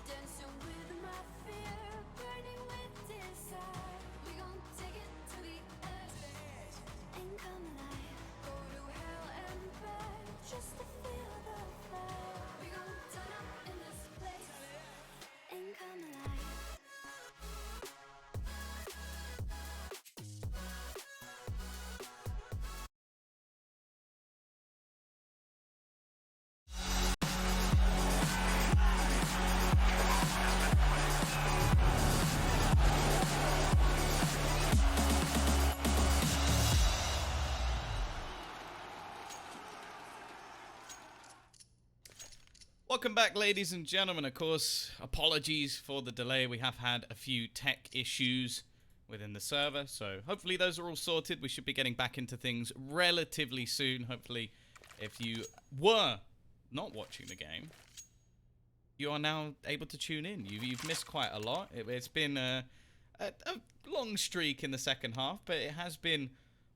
Dancing with my fear, burning with desire. We gon' take it to the edge and come alive. Go to hell and back just to feel the fire. We gon' turn up in this place and come alive. Welcome back, ladies and gentlemen. Of course, apologies for the delay. We have had a few tech issues within the server, so hopefully those are all sorted. We should be getting back into things relatively soon. Hopefully, if you were not watching the game, you are now able to tune in. You've missed quite a lot. It's been a long streak in the second half, but it has been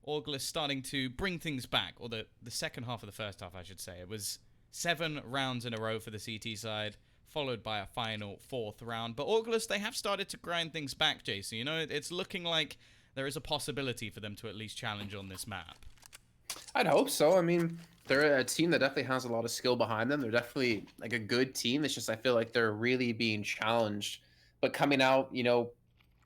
Orgless starting to bring things back, or the second half of the first half, I should say. It was 7 rounds in a row for the CT side, followed by a final 4th round. But Orgless, they have started to grind things back, Jason. You know, it's looking like there is a possibility for them to at least challenge on this map. I'd hope so. I mean, they're a team that definitely has a lot of skill behind them. They're definitely like a good team. It's just I feel like they're really being challenged, but coming out, you know,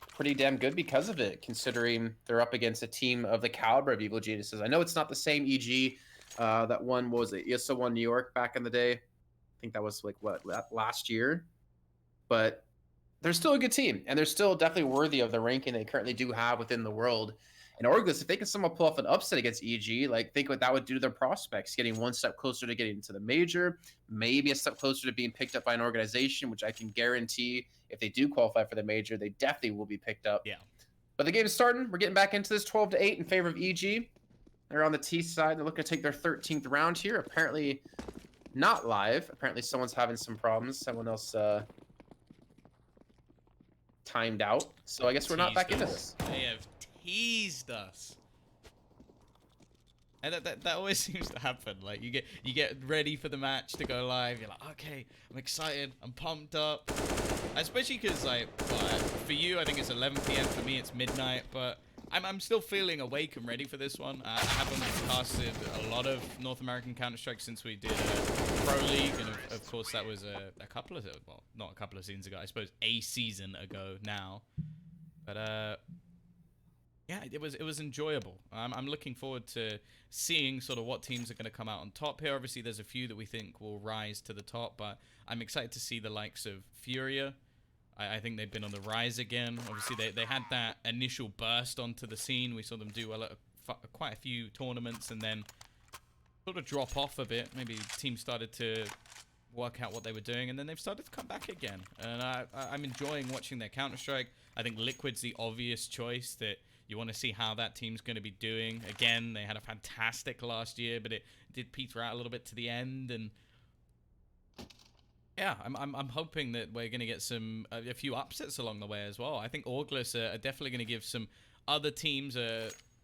pretty damn good because of it, considering they're up against a team of the caliber of Evil Geniuses. I know it's not the same EG that one was it ESL one New York back in the day. I think that was like what last year, but they're still a good team, and they're still definitely worthy of the ranking they currently do have within the world. And Orgless, if they can somehow pull off an upset against EG, like think what that would do to their prospects, getting one step closer to getting into the major, maybe a step closer to being picked up by an organization, which I can guarantee if they do qualify for the major, they definitely will be picked up. Yeah. But the game is starting. We're getting back into this 12-8 in favor of EG. They're on the T side. They're looking to take their 13th round here. Apparently not live. Apparently someone's having some problems. Someone else timed out. So I guess we're not back into this. They have teased us. And that always seems to happen. Like you get ready for the match to go live. You're like, okay, I'm excited. I'm pumped up. Especially because like for you, I think it's 11 p.m. For me, it's midnight. But I'm still feeling awake and ready for this one. I haven't casted a lot of North American Counter-Strike since we did Pro League, and of course that was a couple of, well, not a couple of seasons ago, I suppose a season ago now. But yeah, it was enjoyable. I'm looking forward to seeing sort of what teams are going to come out on top here. Obviously, there's a few that we think will rise to the top, but I'm excited to see the likes of Furia. I think they've been on the rise again. Obviously, they had that initial burst onto the scene. We saw them do well at quite a few tournaments and then sort of drop off a bit. Maybe teams started to work out what they were doing, and then they've started to come back again. And I'm enjoying watching their Counter-Strike. I think Liquid's the obvious choice that you want to see how that team's going to be doing. Again, they had a fantastic last year, but it did peter out a little bit to the end, and yeah, I'm hoping that we're going to get a few upsets along the way as well. I think Orgless are definitely going to give some other teams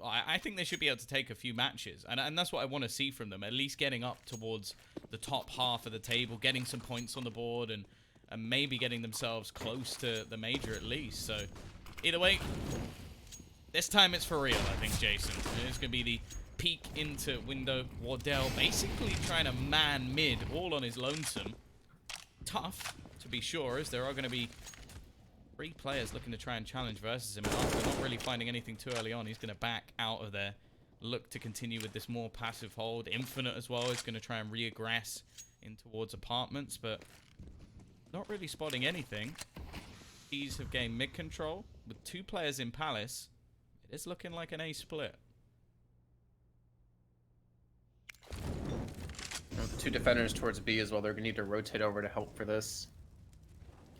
I think they should be able to take a few matches, and that's what I want to see from them. At least getting up towards the top half of the table, getting some points on the board, and maybe getting themselves close to the major at least. So either way, this time it's for real, I think, Jason. It's going to be the peek into window. Wardell basically trying to man mid all on his lonesome. Tough, to be sure, as there are going to be 3 players looking to try and challenge versus him. And after not really finding anything too early on, he's going to back out of there. look to continue with this more passive hold. Infinite as well is going to try and reaggress in towards apartments, but not really spotting anything. These have gained mid control with 2 players in Palace. It is looking like an A split. The 2 defenders towards B as well. They're gonna need to rotate over to help for this.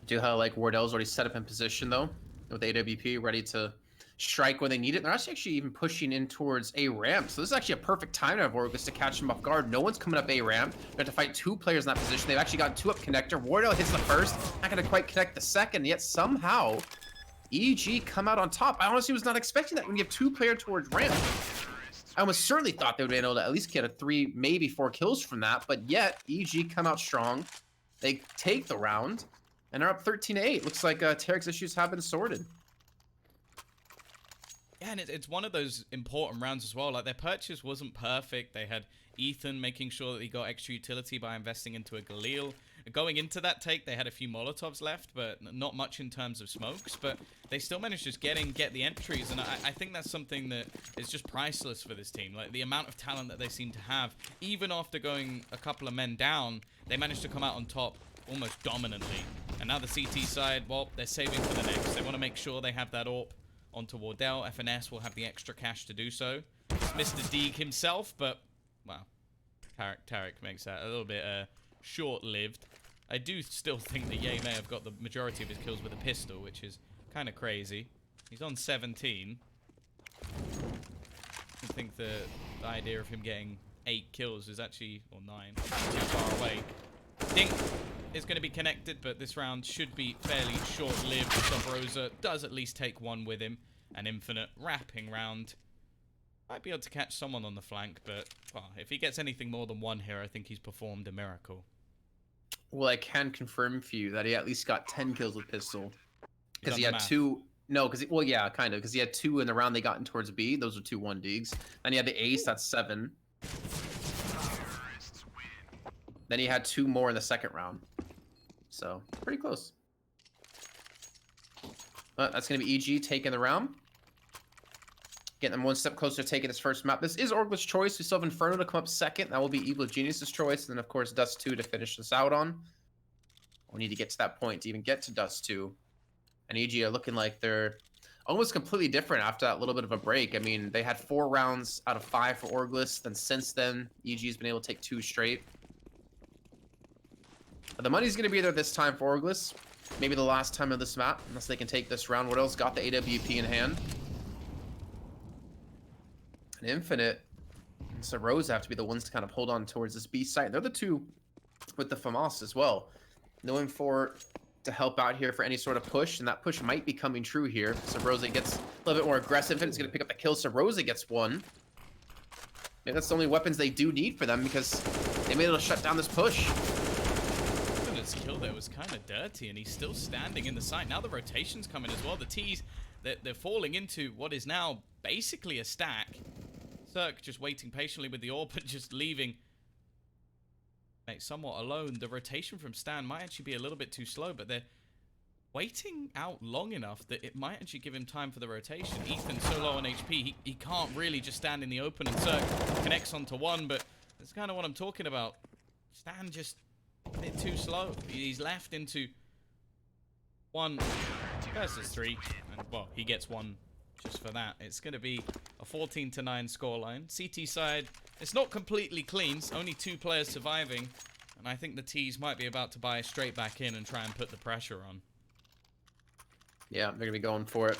Do how like Wardell's already set up in position though with AWP, ready to strike when they need it. They're actually even pushing in towards A ramp. So this is actually a perfect time to have Orgless to catch them off guard. No one's coming up A ramp. They have to fight 2 players in that position. They've actually got 2 up connector. Wardell hits the first, not gonna quite connect the second. Yet somehow EG come out on top. I honestly was not expecting that when you have 2 players towards ramp. I almost certainly thought they would be able to at least get a 3, maybe 4 kills from that, but yet EG come out strong. They take the round and are up 13-8. Looks like Tarek's issues have been sorted. Yeah, and it's one of those important rounds as well. Like, their purchase wasn't perfect. They had Ethan making sure that he got extra utility by investing into a Galil. Going into that take, they had a few Molotovs left, but not much in terms of smokes. But they still managed to just get the entries, and I think that's something that is just priceless for this team. Like, the amount of talent that they seem to have, even after going a couple of men down, they managed to come out on top almost dominantly. And now the CT side, well, they're saving for the next. They want to make sure they have that AWP onto Wardell. FNS will have the extra cash to do so. It's Mr. Deeg himself, but, well, Tarek makes that a little bit short-lived. I do still think that Ye may have got the majority of his kills with a pistol, which is kind of crazy. He's on 17. I think the idea of him getting 8 kills is actually, or 9, too far away. Dink is going to be connected, but this round should be fairly short-lived. Subrosa does at least take 1 with him. An Infinite wrapping round. Might be able to catch someone on the flank, but well, if he gets anything more than 1 here, I think he's performed a miracle. Well, I can confirm for you that he at least got 10 kills with pistol. Because he done had the math. 2... No, because... Well, yeah, kind of. Because he had 2 in the round they got in towards B. Those are 2 1-digs. Then he had the ace. That's 7. Then he had 2 more in the second round. So, pretty close. But that's going to be EG taking the round. Getting them 1 step closer to taking his first map. This is Orgless' choice. We still have Inferno to come up second. That will be Evil Genius's choice. And then, of course, Dust 2 to finish this out on. We need to get to that point to even get to Dust 2. And EG are looking like they're almost completely different after that little bit of a break. I mean, they had 4 rounds out of 5 for Orgless. Then since then, EG's been able to take 2 straight. But the money's going to be there this time for Orgless. Maybe the last time of this map, unless they can take this round. What else? Got the AWP in hand. And Infinite and Subrosa have to be the ones to kind of hold on towards this B site. They're the 2 with the FAMAS as well. Knowing for to help out here for any sort of push, and that push might be coming true here. Subrosa gets a little bit more aggressive, and it's going to pick up the kill. Subrosa gets 1. Maybe that's the only weapons they do need for them, because they may be able to shut down this push. His kill there was kind of dirty, and he's still standing in the site. Now the rotation's coming as well. The T's, they're falling into what is now basically a stack. Cirque just waiting patiently with the AWP, but just leaving mate somewhat alone. The rotation from Stan might actually be a little bit too slow, but they're waiting out long enough that it might actually give him time for the rotation. Ethan's so low on HP, he can't really just stand in the open, and Cirque connects onto 1, but that's kind of what I'm talking about. Stan just a bit too slow. He's left into 1 versus 3, and well, he gets 1 just for that. It's going to be a 14-9 scoreline. CT side, it's not completely clean. It's only 2 players surviving, and I think the T's might be about to buy straight back in and try and put the pressure on. Yeah, they're going to be going for it.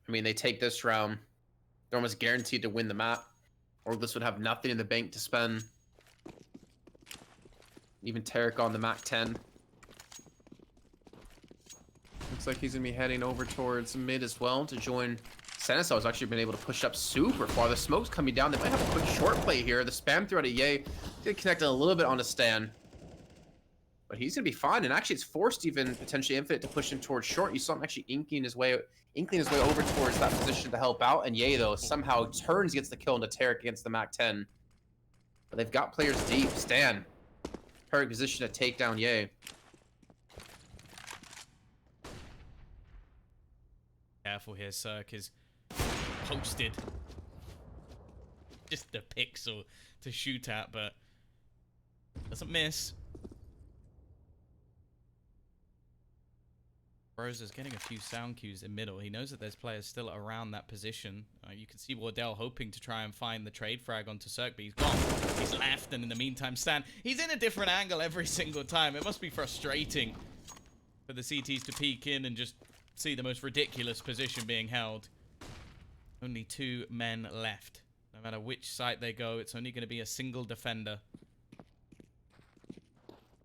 I mean, they take this round. They're almost guaranteed to win the map. Orgless would have nothing in the bank to spend. Even Tarek on the Mac 10. Looks like he's going to be heading over towards mid as well to join Seneso. Has actually been able to push up super far. The smoke's coming down. They might have a quick short play here. The spam throw to Ye did connect a little bit on the Stan. But he's going to be fine. And actually, it's forced even potentially Infinite to push him towards short. You saw him actually inkling his way over towards that position to help out. And Ye, though, somehow turns, gets the kill into Tarek against the Mac 10. But they've got players deep. Stan. Perfect position to take down Ye. Careful here, Cirque is posted just a pixel to shoot at, but doesn't miss. Rose is getting a few sound cues in middle. He knows that there's players still around that position. You can see Wardell hoping to try and find the trade frag onto Cirque, but he's gone. He's left, and in the meantime, Stan, he's in a different angle every single time. It must be frustrating for the CTs to peek in and just see the most ridiculous position being held. Only 2 men left. No matter which site they go, it's only going to be a single defender.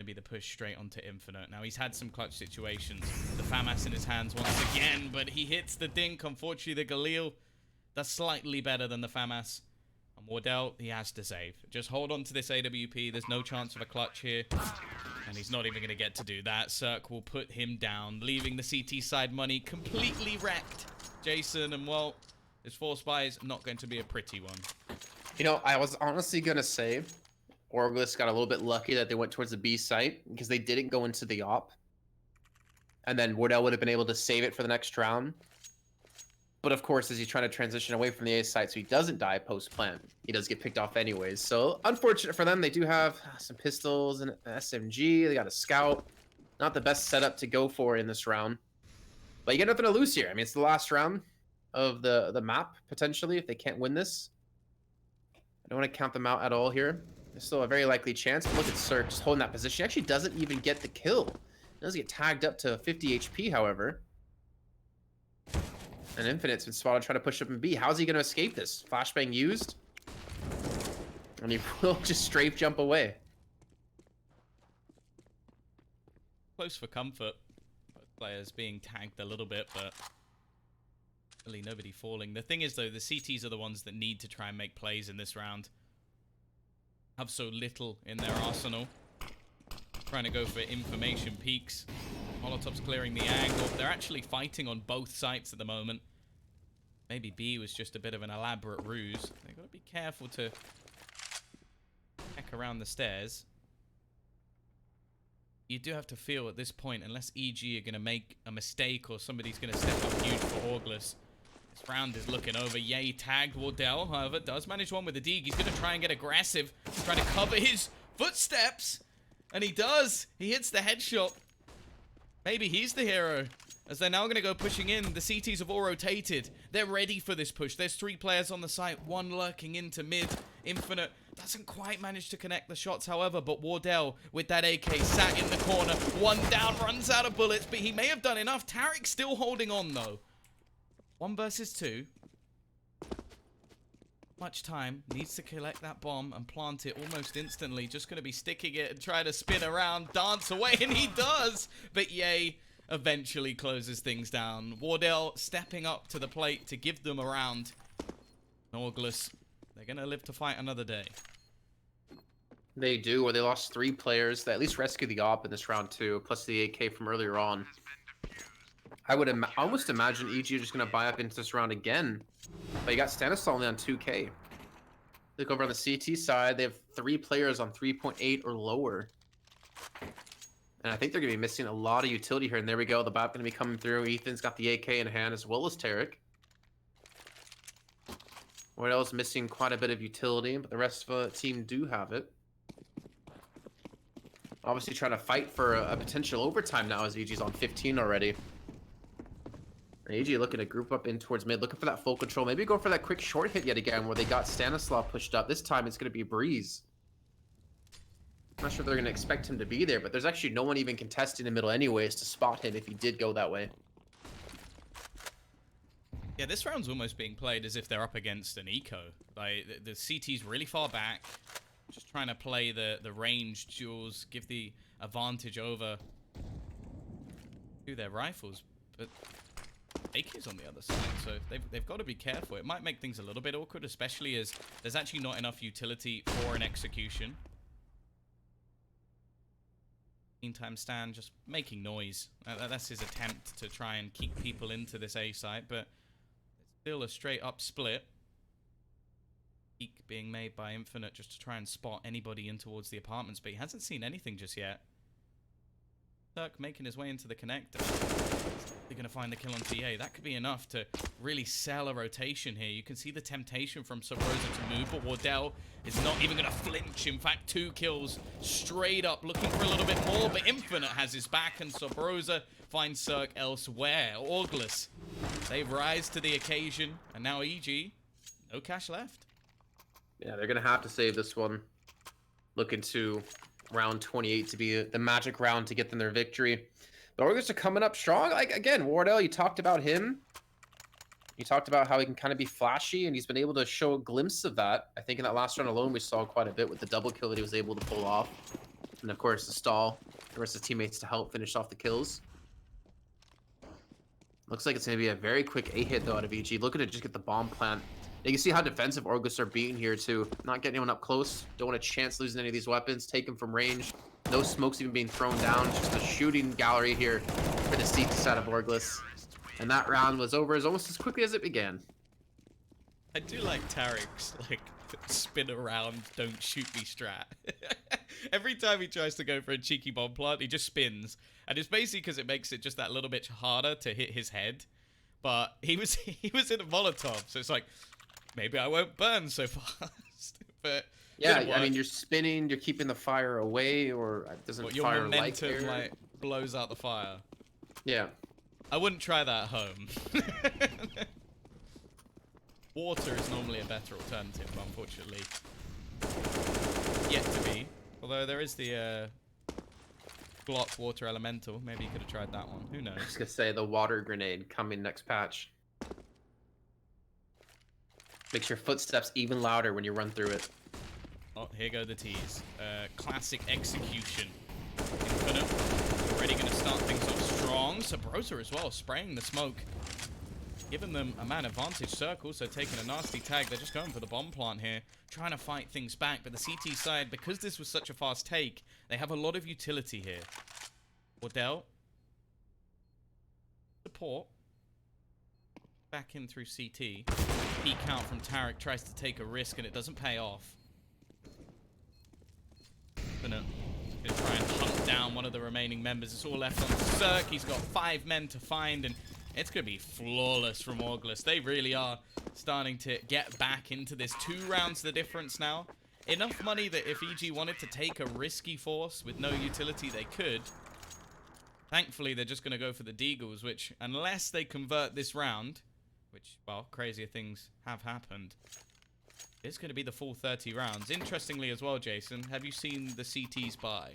Be the push straight onto Infinite. Now, he's had some clutch situations. The FAMAS in his hands once again, but he hits the dink. Unfortunately, the Galil does slightly better than the FAMAS. And Wardell, he has to save. Just hold on to this AWP. There's no chance of a clutch here. And he's not even going to get to do that. Cirque will put him down, leaving the CT side money completely wrecked. Jason, and well, this force buy is not going to be a pretty one. You know, I was honestly going to say Orgless got a little bit lucky that they went towards the B site because they didn't go into the op. And then Wardell would have been able to save it for the next round. But of course, as he's trying to transition away from the A site so he doesn't die post-plant, he does get picked off anyways. So unfortunate for them. They do have some pistols and an SMG. They got a scout. Not the best setup to go for in this round. But you get nothing to lose here. I mean, it's the last round of the map, potentially, if they can't win this. I don't want to count them out at all here. There's still a very likely chance. But look at Cirque just holding that position. He actually doesn't even get the kill. He does get tagged up to 50 HP, however. And Infinite's been spotted trying to push up in B. How's he going to escape this? Flashbang used. And he will just strafe jump away. Close for comfort. Both players being tagged a little bit, but really nobody falling. The thing is, though, the CTs are the ones that need to try and make plays in this round. Have so little in their arsenal. Trying to go for information peaks. Molotov's clearing the angle. They're actually fighting on both sites at the moment. Maybe B was just a bit of an elaborate ruse. They've got to be careful to check around the stairs. You do have to feel at this point, unless EG are going to make a mistake or somebody's going to step up huge for Orgless, this round is looking over. Yay tagged Wardell, however, does manage one with the dig. He's going to try and get aggressive, trying to cover his footsteps. And he does. He hits the headshot. Maybe he's the hero, as they're now going to go pushing in. The CTs have all rotated. They're ready for this push. There's 3 players on the site, 1 lurking into mid. Infinite doesn't quite manage to connect the shots, however, but Wardell with that AK sat in the corner. 1 down, runs out of bullets, but he may have done enough. Tarek still holding on, though. 1 versus 2. Much time. Needs to collect that bomb and plant it almost instantly. Just going to be sticking it and try to spin around, dance away, and he does. But Yay eventually closes things down. Wardell stepping up to the plate to give them a round. Orgless, they're going to live to fight another day. They do, or they lost 3 players. They at least rescued the op in this round too, plus the AK from earlier on. I would almost imagine EG are just going to buy up into this round again. But you got Stanislaw only on 2K. Look over on the CT side, they have 3 players on 3.8 or lower. And I think they're going to be missing a lot of utility here. And there we go, the BAP going to be coming through. Ethan's got the AK in hand as well as Tarek. Wardell's missing quite a bit of utility, but the rest of the team do have it. Obviously trying to fight for a potential overtime now as EG's on 15 already. AG looking to group up in towards mid, looking for that full control. Maybe go for that quick short hit yet again where they got Stanislaw pushed up. This time it's going to be Breeze. I'm not sure they're going to expect him to be there, but there's actually no one even contesting in the middle anyways to spot him if he did go that way. Yeah, this round's almost being played as if they're up against an eco. Like, the CT's really far back, just trying to play the range duels, give the advantage over to their rifles. But AK's on the other side, so they've got to be careful. It might make things a little bit awkward, especially as there's actually not enough utility for an execution. Meantime, Stan just making noise. That's his attempt to try and keep people into this A site, but it's still a straight up split. Peek being made by Infinite just to try and spot anybody in towards the apartments, but he hasn't seen anything just yet. Turk making his way into the connector. They're going to find the kill on TA. That could be enough to really sell a rotation here. You can see the temptation from Sub Rosa to move, but Wardell is not even going to flinch. In fact, 2 kills straight up, looking for a little bit more, but Infinite has his back, and Sub Rosa finds Cirque elsewhere. Orgless, they rise to the occasion, and now EG, no cash left. Yeah, they're going to have to save this one. Looking to round 28 to be the magic round to get them their victory. The Orgless are coming up strong. Like, again, Wardell, you talked about him. You talked about how he can kind of be flashy, and he's been able to show a glimpse of that. I think in that last round alone, we saw quite a bit with the double kill that he was able to pull off. And, of course, the stall. The rest of his teammates to help finish off the kills. Looks like it's going to be a very quick A-hit, though, out of EG. Looking to just get the bomb plant. You can see how defensive Orgless are being here, too. Not getting anyone up close. Don't want a chance losing any of these weapons. Take them from range. No smokes even being thrown down. Just a shooting gallery here for the CT side of Orgless. And that round was over as almost as quickly as it began. I do like Tarek's, like, spin around, don't shoot me strat. Every time he tries to go for a cheeky bomb plant, he just spins. And it's basically because it makes it just that little bit harder to hit his head. But he was in a Molotov, so it's like, maybe I won't burn so fast. But yeah, I mean, you're spinning, you're keeping the fire away, or it doesn't your fire momentum like blows out the fire. Yeah. I wouldn't try that at home. Water is normally a better alternative, but unfortunately, yet to be. Although there is the Glock Water Elemental. Maybe you could have tried that one. Who knows? I was going to say the water grenade coming next patch. Makes your footsteps even louder when you run through it. Oh, here go the T's. Classic execution. Infinite. Already going to start things off strong. Sub Rosa as well, spraying the smoke. Giving them a man advantage. Circle, so taking a nasty tag. They're just going for the bomb plant here. Trying to fight things back. But the CT side, because this was such a fast take, they have a lot of utility here. Wardell. Support. Back in through CT. Peek out from Tarek. Tries to take a risk and it doesn't pay off. Gonna try and hunt down one of the remaining members. It's all left on Cirque. He's got 5 men to find, and it's going to be flawless from Orgless. They really are starting to get back into this. 2 rounds the difference now. Enough money that if EG wanted to take a risky force with no utility, they could. Thankfully, they're just going to go for the Deagles, which, unless they convert this round, which, well, crazier things have happened, it's going to be the full 30 rounds. Interestingly as well, Jason, have you seen the CT's buy?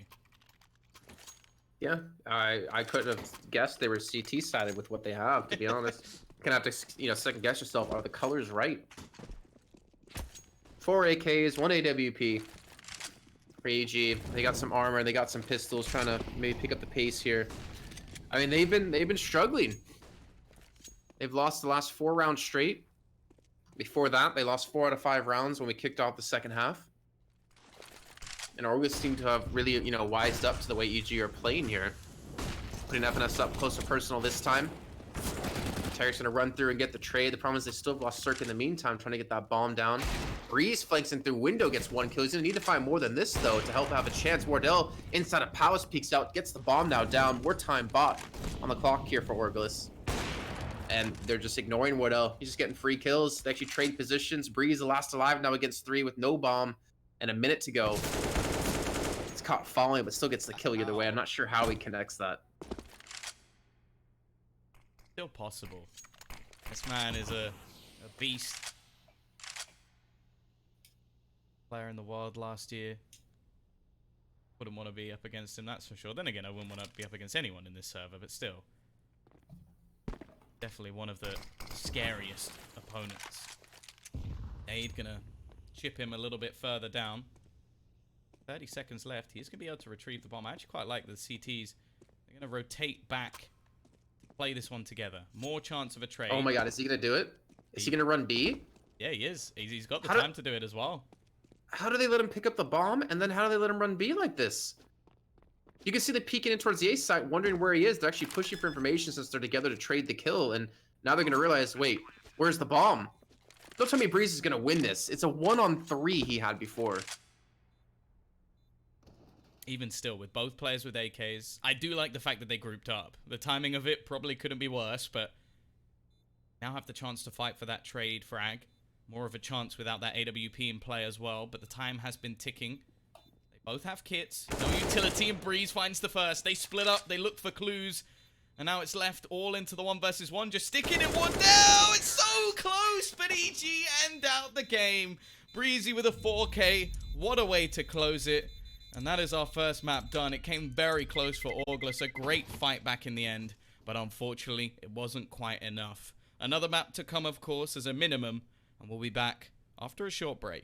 Yeah, I could have guessed they were CT sided with what they have, to be honest. Gonna have to, second guess yourself. Are the colors right? 4 AKs, 1 AWP for EG. They got some armor, they got some pistols, trying to maybe pick up the pace here. I mean, they've been struggling. They've lost the last 4 rounds straight. Before that, they lost 4 out of 5 rounds when we kicked off the second half. And Orgless seem to have really, wised up to the way EG are playing here. Putting FNS up close to personal this time. Tarek's going to run through and get the trade. The problem is they still have lost Cirque in the meantime, trying to get that bomb down. Breeze flanks in through window, gets 1 kill. He's going to need to find more than this, though, to help have a chance. Wardell inside of Palace peeks out, gets the bomb now down. More time bought on the clock here for Orgless. And they're just ignoring Wardell. He's just getting free kills. They actually trade positions. Breeze the last alive now against 3 with no bomb and a minute to go. It's caught falling, but still gets the kill either way. I'm not sure how he connects that. Still possible. This man is a beast. Player in the world last year. Wouldn't want to be up against him, that's for sure. Then again, I wouldn't want to be up against anyone in this server, but still. Definitely one of the scariest opponents. Aid gonna chip him a little bit further down. 30 seconds left. He's gonna be able to retrieve the bomb. I actually quite like the CTs. They're gonna rotate back to play this one together. More chance of a trade. Oh my god, is he gonna do it? Is he gonna run B? Yeah, he is. He's got the time to do it as well. How do they let him pick up the bomb, and then how do they let him run B like this? You can see them peeking in towards the A site, wondering where he is. They're actually pushing for information since they're together to trade the kill, and now they're going to realize, wait, where's the bomb? Don't tell me Breeze is going to win this. It's a 1-on-3 he had before. even still, with both players with AKs, I do like the fact that they grouped up. The timing of it probably couldn't be worse, but now have the chance to fight for that trade frag. More of a chance without that AWP in play as well, but the time has been ticking. They both have kits. No utility, and Breeze finds the first. They split up, they look for clues, and now it's left all into the 1 versus 1. Just sticking it one down. It's so close, but EG end out the game. Breezy with a 4K. What a way to close it. And that is our first map done. It came very close for Orgless. A great fight back in the end, but unfortunately, it wasn't quite enough. Another map to come, of course, as a minimum, and we'll be back after a short break.